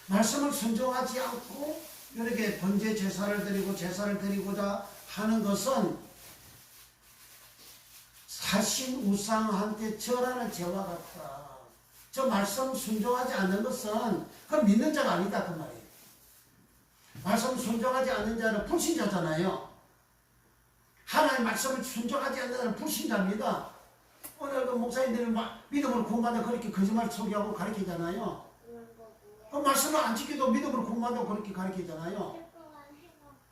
말씀을 순종하지 않고 이렇게 번제 제사를 드리고 제사를 드리고자 하는 것은 사신 우상한테 절하는 죄와 같다. 저 말씀 순종하지 않는 것은 그 믿는 자가 아니다 그 말이에요. 말씀 순종하지 않는 자는 불신자잖아요. 하나님의 말씀을 순종하지 않는 자는 불신자입니다. 오늘 그 목사님들은 믿음으로 구원받아 그렇게 거짓말 소리하고 가르치잖아요. 그 말씀을 안 지켜도 믿음으로 구원받아 그렇게 가르치잖아요.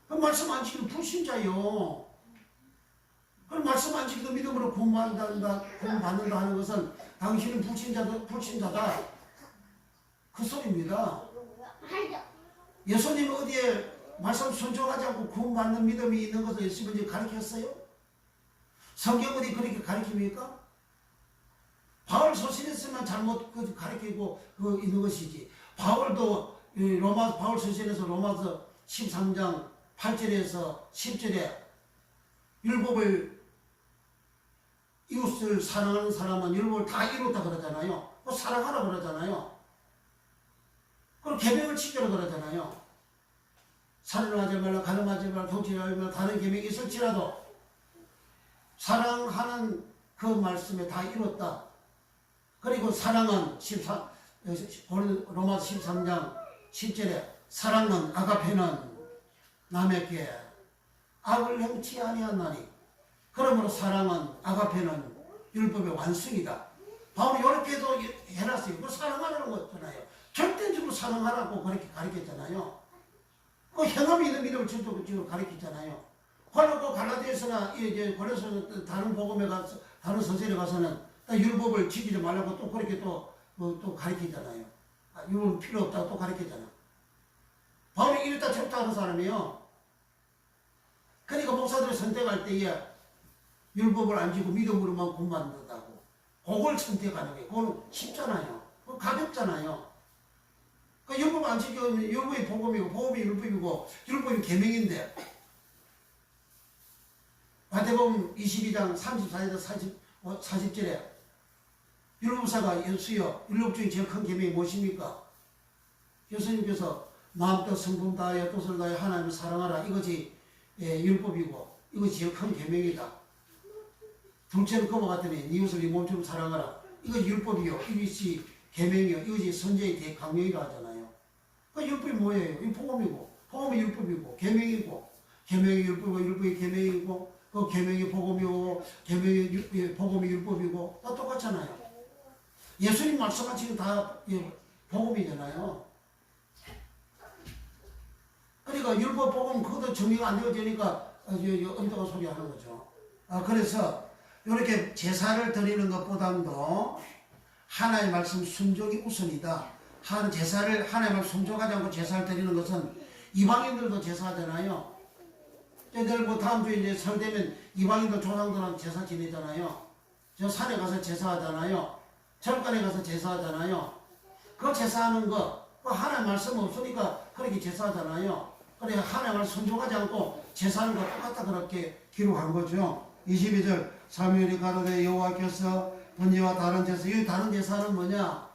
그 말씀 안 지켜도 불신자요. 그 말씀 안 지켜도 믿음으로 구원받는다 하는 것은 당신은 불신자다. 그 소리입니다. 예수님 어디에 말씀 순종하지 않고 구원받는 믿음이 있는 것을 예수님이 가르쳤어요? 성경 어디 그렇게 가르칩니까? 바울 서신에서만 잘못 가르치고 있는 것이지. 바울도 바울 서신에서 로마서 13장 8절에서 10절에 율법을 이웃을 사랑하는 사람은 율법을 다 이뤘다 그러잖아요. 사랑하라 그러잖아요. 그리고 계명을 지키라 그러잖아요. 살인하지 말라, 가늠하지 말라, 도치하지 말라, 다른 계명이 있을지라도 사랑하는 그 말씀에 다 이뤘다. 그리고 사랑은 로마서 13장 10절에 사랑은 아가페는 남에게 악을 행치 아니하나니 그러므로 사랑은 아가페는 율법의 완성이다. 바울이 이렇게도 해놨어요. 그 사랑하라는 거잖아요. 절대적으로 사랑하라고 그렇게 가르쳤잖아요. 그 행함이 있는 믿음을 지금 가르쳤잖아요. 그리고 갈라디아서나 그래서 다른 복음에 가서 다른 서신에 가서는 율법을 지키지 말라고 또 그렇게 또 가르치잖아요. 율법 필요 없다고 또 가르치잖아. 바울이 이랬다 저랬다 하는 사람이에요. 그러니까 목사들을 선택할 때에 율법을 안 지고 믿음으로만 구원받는다고 그걸 선택하는 거예요. 그건 쉽잖아요. 그건 가볍잖아요. 그 율법 안 지키면 율법이 복음이고 복음이 율법이고 율법이 계명인데 마태복음 22장 34절에서 40절에 율법사가 예수여 율법 중에 제일 큰 계명이 무엇입니까? 예수님께서 마음도 성품 다하여 뜻을 다하여 하나님을 사랑하라 이것이 율법이고 이것이 제일 큰 계명이다. 둘째는 그와 같으니 이웃을 네 몸처럼 사랑하라 이것이 율법이요 이것이 계명이요 이것이 선제의 대강령이라 하잖아요. 그 율법이 뭐예요? 이 복음이고 복음이 율법이고 계명이고 계명이 율법이고 율법이 계명이고 그 계명이 복음이고 계명이 복음이 율법이고 다 똑같잖아요. 예수님 말씀은 지금 다 복음이잖아요. 그러니까 율법 복음 그것도 정리가 안 되어지니까 엄청난 소리 하는 거죠. 그래서 이렇게 제사를 드리는 것보다도 하나님의 말씀 순종이 우선이다. 제사를 하나님의 말씀 순종하지 않고 제사를 드리는 것은 이방인들도 제사하잖아요. 내일 다음 주에 이제 설 되면 이방인들 조상들한테 제사 지내잖아요. 저 산에 가서 제사하잖아요. 절간에 가서 제사하잖아요. 그 제사하는 거, 그 하나님 말씀 없으니까 그렇게 제사하잖아요. 그래 하나님 말씀 순종하지 않고 제사하는 거 똑같다 그렇게 기록한 거죠. 22절 사무엘이 가로되 여호와께서 번제와 다른 제사, 이 다른 제사는 뭐냐?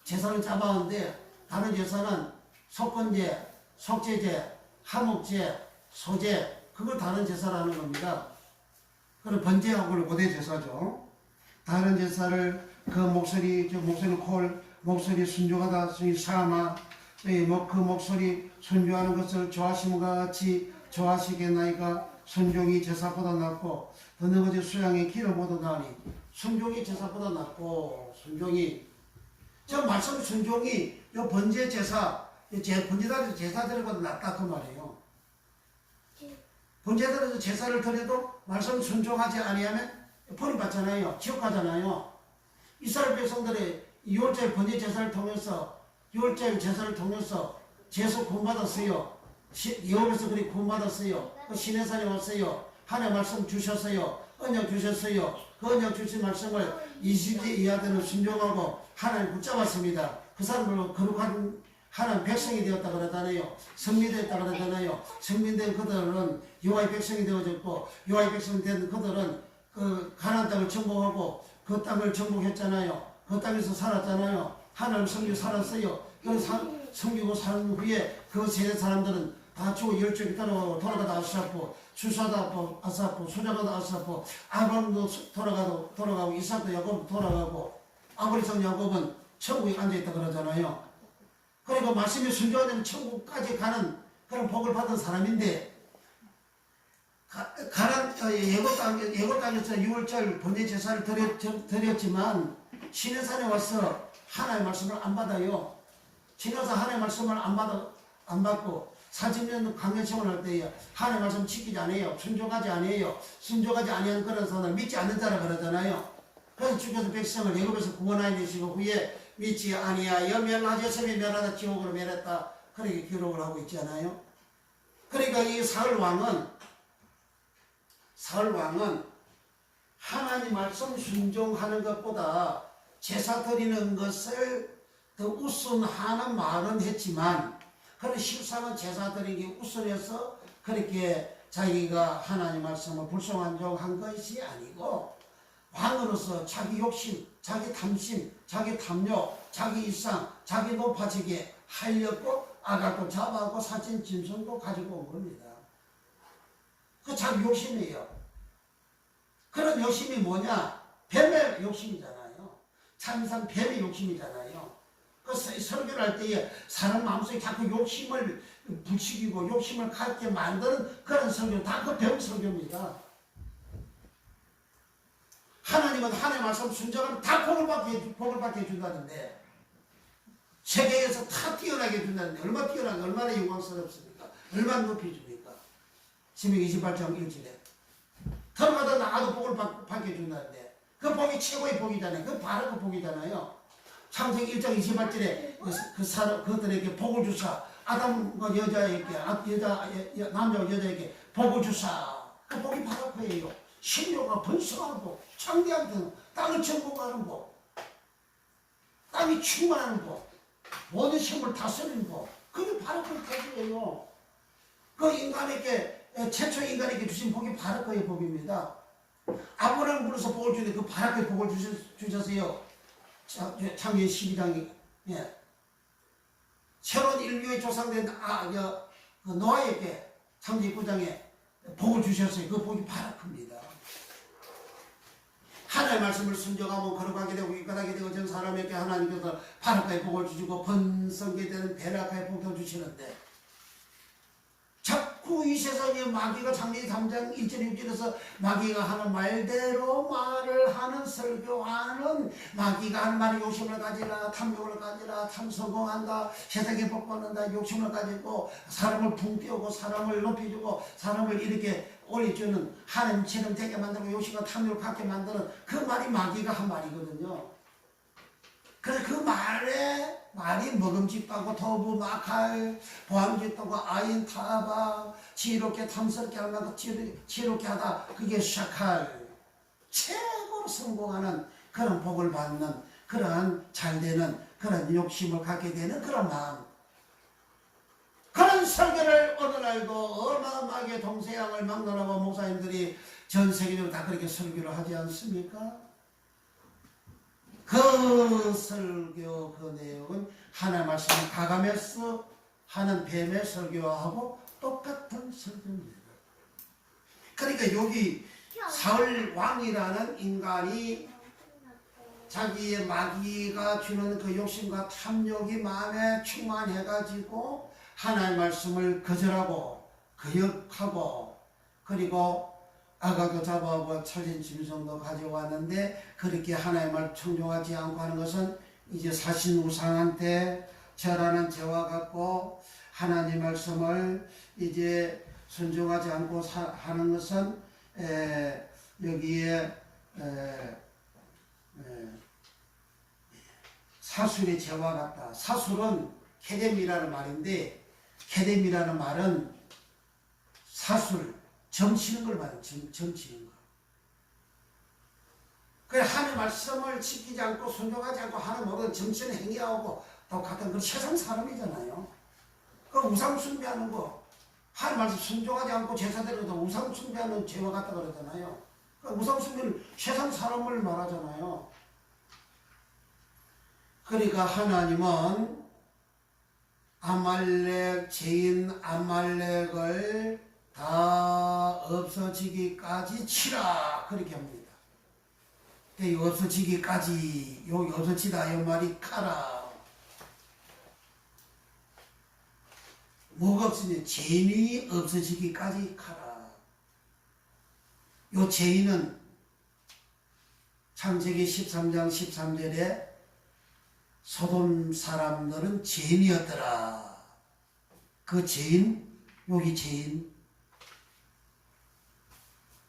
제사를 잡아왔는데 다른 제사는 속건제, 속죄제, 하목제, 소제 그걸 다른 제사라는 겁니다. 그럼 번제하고는 고대 제사죠. 다른 제사를 그 목소리 콜 목소리 순종하다 사마 그 목소리 순종하는 것을 좋아하심과 같이 좋아하시겠나이까 순종이 제사보다 낫고 듣는 것이 수양의 기름보다 나으니 순종이 제사보다 낫고 순종이 저 말씀 순종이 요 번제 제사 번제단에서 제사 드리고보다 낫다 그 말이에요. 번제단에서 제사를 드려도 말씀 순종하지 아니하면 버림받잖아요. 지옥 가잖아요. 이스라엘 백성들의 6월절 번제 제사를 통해서 6월절 제사를 통해서 제수 구원받았어요. 여호와께서 그리 구원받았어요. 그 시내산에 왔어요. 하나님 말씀 주셨어요. 언약 주셨어요. 그 언약 주신 말씀을 20일 이하들은 순종하고 하나님 붙잡았습니다. 그 사람들로 거룩한 하나님 백성이 되었다 그러잖아요. 성리되었다 그러잖아요. 성민된 그들은 여호와의 백성이 되어졌고 여호와의 백성이 된 그들은 그 가나안 땅을 정복하고 그 땅을 정복했잖아요. 그 땅에서 살았잖아요. 하나님 섬기고 살았어요. 그 섬기고 산 후에 그 세대 사람들은 다치고 열쪽이 돌아가다 아사포, 주사도 아사포, 소자가도 아사포, 아브람도 돌아가고 이삭도 야곱도 돌아가고 아브라함 야곱은 천국에 앉아있다 그러잖아요. 그리고 말씀이 순종하면 천국까지 가는 그런 복을 받은 사람인데 예고 땅에서 6월절 번제 제사를 드렸지만 시내산에 와서 하나님의 말씀을 안 받아요. 지나서 하나님의 말씀을 안 받고 40년 강연생활 할 때에 하나님의 말씀 지키지 않아요. 순종하지 않아요. 순종하지 아니하는 그런 사람을 믿지 않는 자라 그러잖아요. 그래서 주께서 백성을 애굽에서 구원하여 내시고 후에 믿지 아니하여 멸하셨으며 멸하다 지옥으로 멸했다. 그렇게 기록을 하고 있잖아요. 그러니까 이 사울 왕은 하나님 말씀 순종하는 것보다 제사 드리는 것을 더 우선하는 말은 했지만 그런 실상은 제사 드리기 우선해서 그렇게 자기가 하나님 말씀을 불순종한 것이 아니고 왕으로서 자기 욕심, 자기 탐심, 자기 탐욕, 자기 일상, 자기 높아지게 하려고 아가도 잡아하고 사진 짐승도 가지고 온 겁니다. 그 자기 욕심이에요. 그런 욕심이 뭐냐? 뱀의 욕심이잖아요. 참이상 뱀의 욕심이잖아요. 그 설교를 할 때에 사람 마음속에 자꾸 욕심을 부추기고 욕심을 갖게 만드는 그런 설교, 다 그 뱀 설교입니다. 하나님은 하나님의 말씀 순종하면 다 복을 받게 해준다는데 세계에서 다 뛰어나게 해준다는데 얼마나 뛰어나게 얼마나 영광스럽습니까? 얼마나 높이 줍니까? 신명기 28장 1절에 들어가다 나가도 복을 받게 해준다는데 그 복이 최고의 복이잖아요. 그 바로 그 복이잖아요. 창세기 1장 28절에 그들에게 복을 주사 아담과 여자에게 남자와 여자에게 복을 주사 그 복이 바로 그예요. 신료가 번성하는 복, 창대한 땅을 정복하는 복, 땅이 충만하는 복, 모든 생물 다스리는 복, 그게 바로 그 복이에요. 그 인간에게 최초 인간에게 주신 복이 바로 그의 복입니다. 아브라함을 불러서 복을 주는데 그 바로 그의 복을 주셨어요. 창세기 12장에 새로운 인류의 조상된 노아에게 창세기 9장에 복을 주셨어요. 그 복이 바로 큽니다. 하나님의 말씀을 순종하면 걸어가게 되고 이끌어가게 되고 전 사람에게 하나님께서 바락의 복을 주시고 번성게 되는 베라카의 복도 주시는데 자꾸 이 세상에 마귀가 창세기 3장 1절 6절에서 마귀가 하는 말대로 말을 하는 설교하는 마귀가 하는 말에 욕심을 가지라 탐욕을 가지라 참 성공한다 세상에 복 받는다 욕심을 가지고 사람을 붕 띄우고 사람을 높여주고 사람을 이렇게 올려주는 하나님처럼 되게 만들고 욕심과 탐욕을 갖게 만드는 그 말이 마귀가 한 말이거든요. 그래서 그 말이 먹음직도 하고 도부, 마칼, 보암직도 하고 아인, 타바, 지혜롭게 탐스럽게 하고 지혜롭게 하다 그게 샤칼 최고로 성공하는 그런 복을 받는 그러한 잘되는 그런 욕심을 갖게 되는 그런 마음 그런 설교를 어느 날도 어마어마하게 동서양을 막론하고 목사님들이 전 세계적으로 다 그렇게 설교를 하지 않습니까? 그 설교 그 내용은 하나님의 말씀을 가감해서 하는 뱀의 설교하고 똑같은 설교입니다. 그러니까 여기 사울 왕이라는 인간이 자기의 마귀가 주는 그 욕심과 탐욕이 마음에 충만해가지고 하나님의 말씀을 거절하고 거역하고 그리고 아가도 잡아오고 찰진 짐승도 가져왔는데 그렇게 하나님의 말 청종하지 않고 하는 것은 이제 사신우상한테 절하는 죄와 같고 하나님 말씀을 이제 순종하지 않고 하는 것은 여기에 사술의 죄와 같다. 사술은 케뎀이라는 말인데 케뎀이라는 말은 사술, 점치는 걸 말해요. 점치는 거. 그래 하나님의 말씀을 지키지 않고 순종하지 않고 하는 모든 점치는 행위하고 똑같은 그 세상 사람이잖아요. 그 우상 숭배하는 거 하나님의 말씀 순종하지 않고 제사드리는 거 우상 숭배하는 죄와 같다 그러잖아요. 그 우상 숭배는 세상 사람을 말하잖아요. 그러니까 하나님은 아말렉 죄인 아말렉을 다 없어지기까지 치라 그렇게 합니다. 이 없어지기까지 여기 없어지다 이 말이 카라. 뭐가 없으냐 죄인이 없어지기까지 카라. 요 죄인은 창세기 13장 13절에 소돔 사람들은 죄인이었더라. 그 죄인 여기 죄인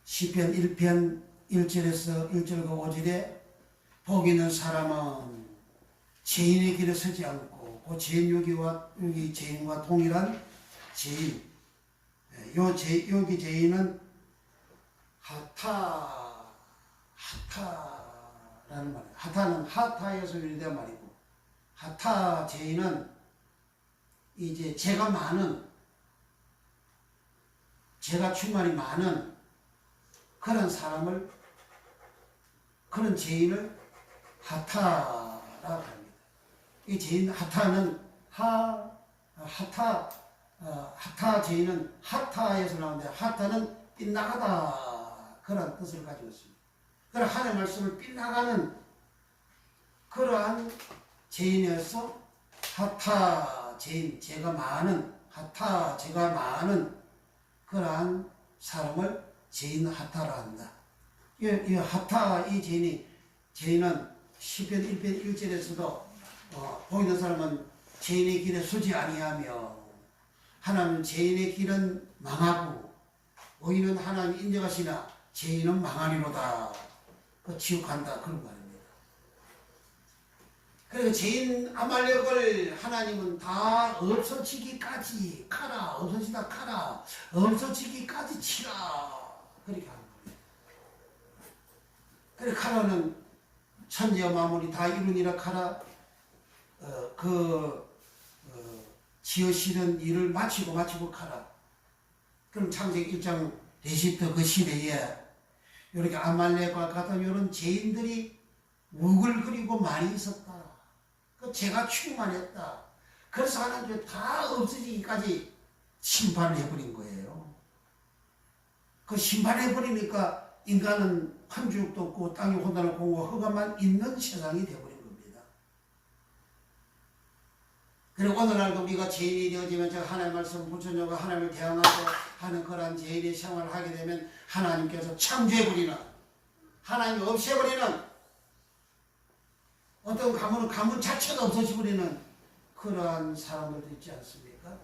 시편 1편 1절에서 1절과 5절에 복 있는 사람은 죄인의 길에 서지 않고 그 죄인 여기 죄인과 동일한 죄인 여기 죄인은 하타라는 말이에요. 하타는 하타에서 유래된 말이고 하타 죄인은 이제 죄가 많은 죄가 충만히 많은 그런 사람을 그런 죄인을 하타라고 합니다. 이 죄인 하타는 하타 죄인은 하타에서 나오는데 하타는 빗나가다 그런 뜻을 가지고 있습니다. 그런 하나님의 말씀을 빗나가는 그러한 죄인에서 하타 죄인 죄가 많은 하타 죄가 많은 그러한 사람을 죄인 하타라 한다. 이 하타 이 죄인은 시편 1편 1절에서도 보이는 사람은 죄인의 길에 서지 아니하며 하나님 죄인의 길은 망하고 의인은 하나님 인정하시나 죄인은 망하리로다. 그 지옥한다 그런 말입니다. 그리고 죄인 아말렉을 하나님은 다 없어지기까지 카라 없어지다 카라 없어지기까지 치라 그렇게 하는 거예요. 그래 카라는 천지와 만물이 다 이루니라 카라 지으시는 일을 마치고 카라. 그럼 창세기 1장 레시트 그 시대에 이렇게 아말렉과 같은 이런 죄인들이 우글거리고 많이 있었다. 그 죄가 충만했다. 그래서 하나님이 다 없어지기까지 심판을 해버린 거예요. 그 심판해버리니까 인간은 한주육도 없고 땅이 혼돈을 공고 허가만 있는 세상이 되어버린 겁니다. 그리고 오늘날도 우리가 죄인이 되어지면 제가 하나님의 말씀 붙여주고 하나님을 대항하고 하는 그러한 죄인의 생활을 하게 되면 하나님께서 창조해버리는 하나님이 없애버리는 어떤 가문은 가문 자체가 없어져버리는 그러한 사람들도 있지 않습니까?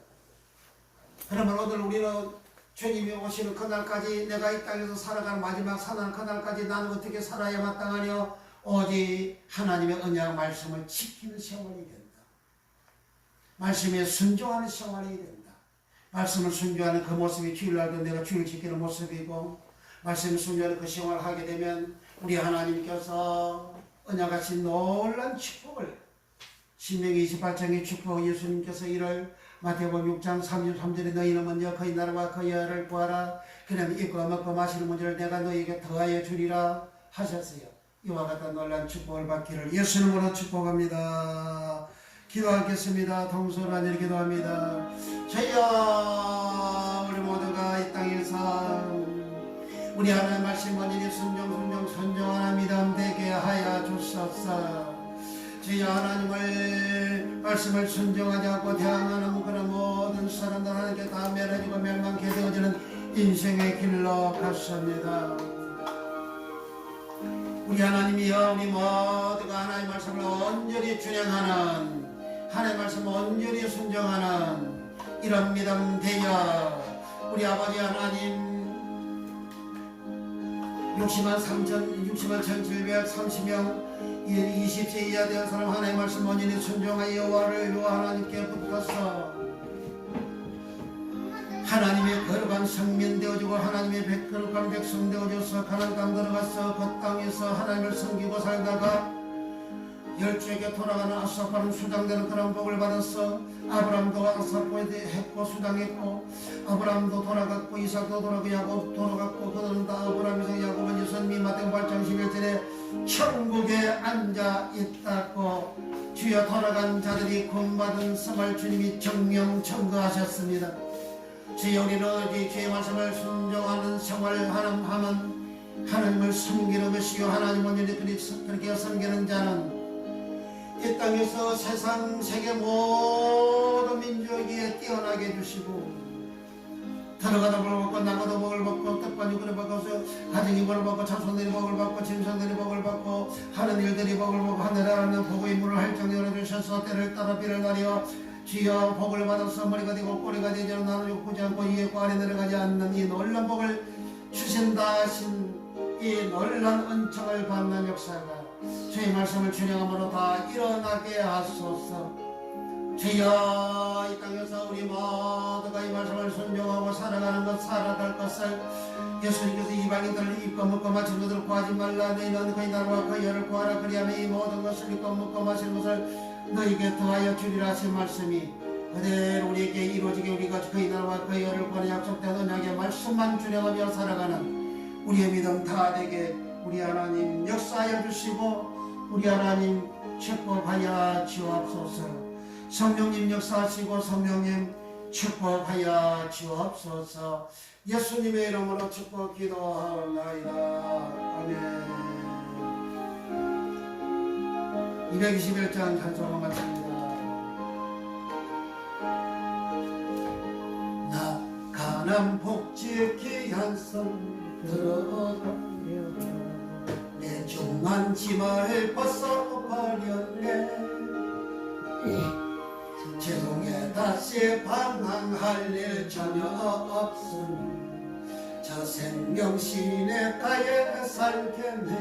그러면 오늘 우리는 주님이 오시는 그날까지 내가 이 땅에서 살아가는 마지막 사는 그날까지 나는 어떻게 살아야 마땅하냐? 오직 하나님의 언약 말씀을 지키는 생활이 된다. 말씀에 순종하는 생활이 된다. 말씀을 순종하는 그 모습이 주일날도 내가 주를 지키는 모습이고 말씀을 순종하는 그 생활을 하게 되면 우리 하나님께서 언약하신 놀란 축복을 신명기 28장의 축복 예수님께서 이를 마태복음 6장 33절에 너희는 먼저 그의 나라와 그의 의를 구하라 그러면 입고 먹고 마시는 문제를 내가 너희에게 더하여 주리라 하셨어요. 이와 같은 놀란 축복을 받기를 예수님으로 축복합니다. 기도하겠습니다. 동서란일 기도합니다. 주여 우리 모두가 이 땅에서 우리 하나님 말씀 원인이 순종하나 믿음 되게 하여 주옵소서. 주여 하나님을 말씀을 순종하지 않고 대항하는 그런 모든 사람들 하나님께 다 멸해지고 멸망케 되어지는 인생의 길로 갔습니다. 우리 하나님이여 우리 모두가 하나님의 말씀을 온전히 준행하는 하나님의 말씀을 온전히 순종하는 이런 믿음 되어 우리 아버지 하나님 60만 1730명 20세 이하 된 사람 하나님의 말씀 온전히 순종하여 여호와를 여호와 하나님께 붙어서 하나님의 거룩한 성민 되어주고 하나님의 거룩한 백성 되어줘서 가나안 땅 들어가서 그 땅에서 하나님을 섬기고 살다가 열주에게 돌아가는 아삽과는 수당되는 그런 복을 받았어. 아브람도 아삽과 했고 수당했고 아브람도 돌아갔고 이삭도 돌아가고 야곱 돌아갔고 그들은 다 아브람 이삭 야곱은 예수님이 마태복음 8장 11절에 천국에 앉아 있다고 주여 돌아간 자들이 구원받은 성을 주님이 정명 청구하셨습니다. 주여 우리는 주의 말씀을 순종하는 생활을 하면 하나님을 섬기는 것이요 하나님을 그렇게 섬기는 자는 이 땅에서 세상 세계 모든 민족에 뛰어나게 해주시고 들어가다 복을 받고 나가다 복을 받고 뜻반이 그를 받고서 가정이 복을 받고 자손들이 복을 받고 짐승들이 복을 받고 하는 일들이 복을 받고 하늘에 하는 복의 문을 활짝 열어주셔서 때를 따라 비를 가려 주여 복을 받아서 머리가 되고 꼬리가 되지 않는 나를 욕구지 않고 위에 아래 내려가지 않는 이 놀란 복을 주신다 하신 이 놀란 은총을 받는 역사가 주의 말씀을 준행함으로 다 일어나게 하소서. 주여 이 땅에서 우리 모두가 이 말씀을 순종하고 살아가는 것 살아갈 것을 예수님께서 이방인들을 입고 먹고 마신 것을 구하지 말라. 너희는 그의 나라와 그의 의를 구하라. 그리하면 이 모든 것을 입고 먹고 마신 것을 너희에게 더하여 주리라 하신 말씀이 그대로 우리에게 이루어지게 우리가 그의 나라와 그의 의를 구하는 약속된 언약의 말씀만 준행하며 살아가는 우리의 믿음 다 되게 우리 하나님 역사하여 주시고 우리 하나님 축복하여 주옵소서. 성령님 역사하시고 성령님 축복하여 주옵소서. 예수님의 이름으로 축복 기도하옵나이다. 아멘. 221장 찬송을 마칩니다. 나 가난 복지 귀한 성 들어가 내 중한 짐을 벗어버렸네. 죄송해 다시 방황할 일 전혀 없으니 저 생명 시냇가에 살겠네.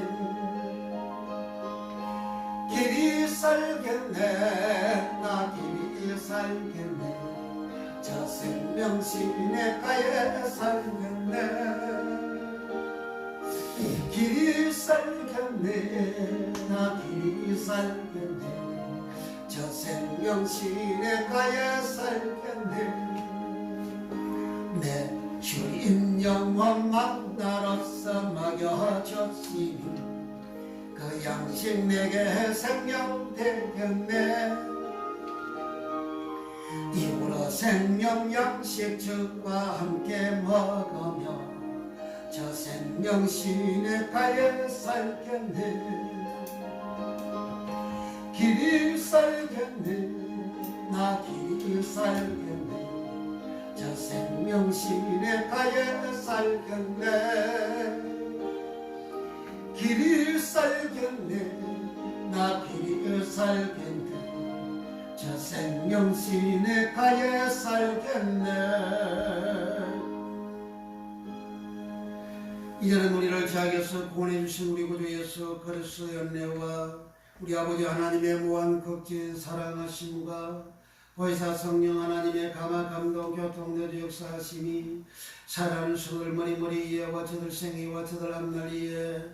길이 살겠네. 나 길이 살겠네. 저 생명 시냇가에 살겠네. 길이 살겠네. 나 길이 살겠네. 저 생명 시냇가에 살겠네. 내 주인 영원 만나러서 먹여줬으니 그 양식 내게 생명 되겠네. 이후로 생명 양식 주와 함께 먹으며 저 생명 시냇가에 살겠네. 길이 살겠네. 나 길이 살겠네. 저 생명 시냇가에 살겠네. 길이 살겠네. 나 길이 살겠네. 저 생명 시냇가에 살겠네. 이제는 우리를 죄악에서 구원해 주신 우리 구주 예수 그리스도의 은혜와 우리 아버지 하나님의 무한 극진 사랑하심과 보혜사 성령 하나님의 감화 감동 교통내주 역사하심이 살아는 수들 머리머리에 저들 생애와 저들 앞날이에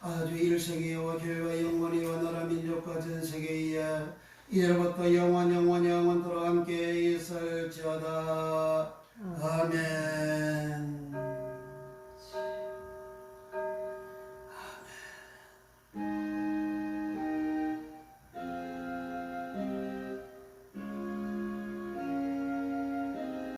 아주 일생애와 교회와 영원히와 나라 민족과 전세계에 이제부터 영원토록 함께 있을지어다. 아멘.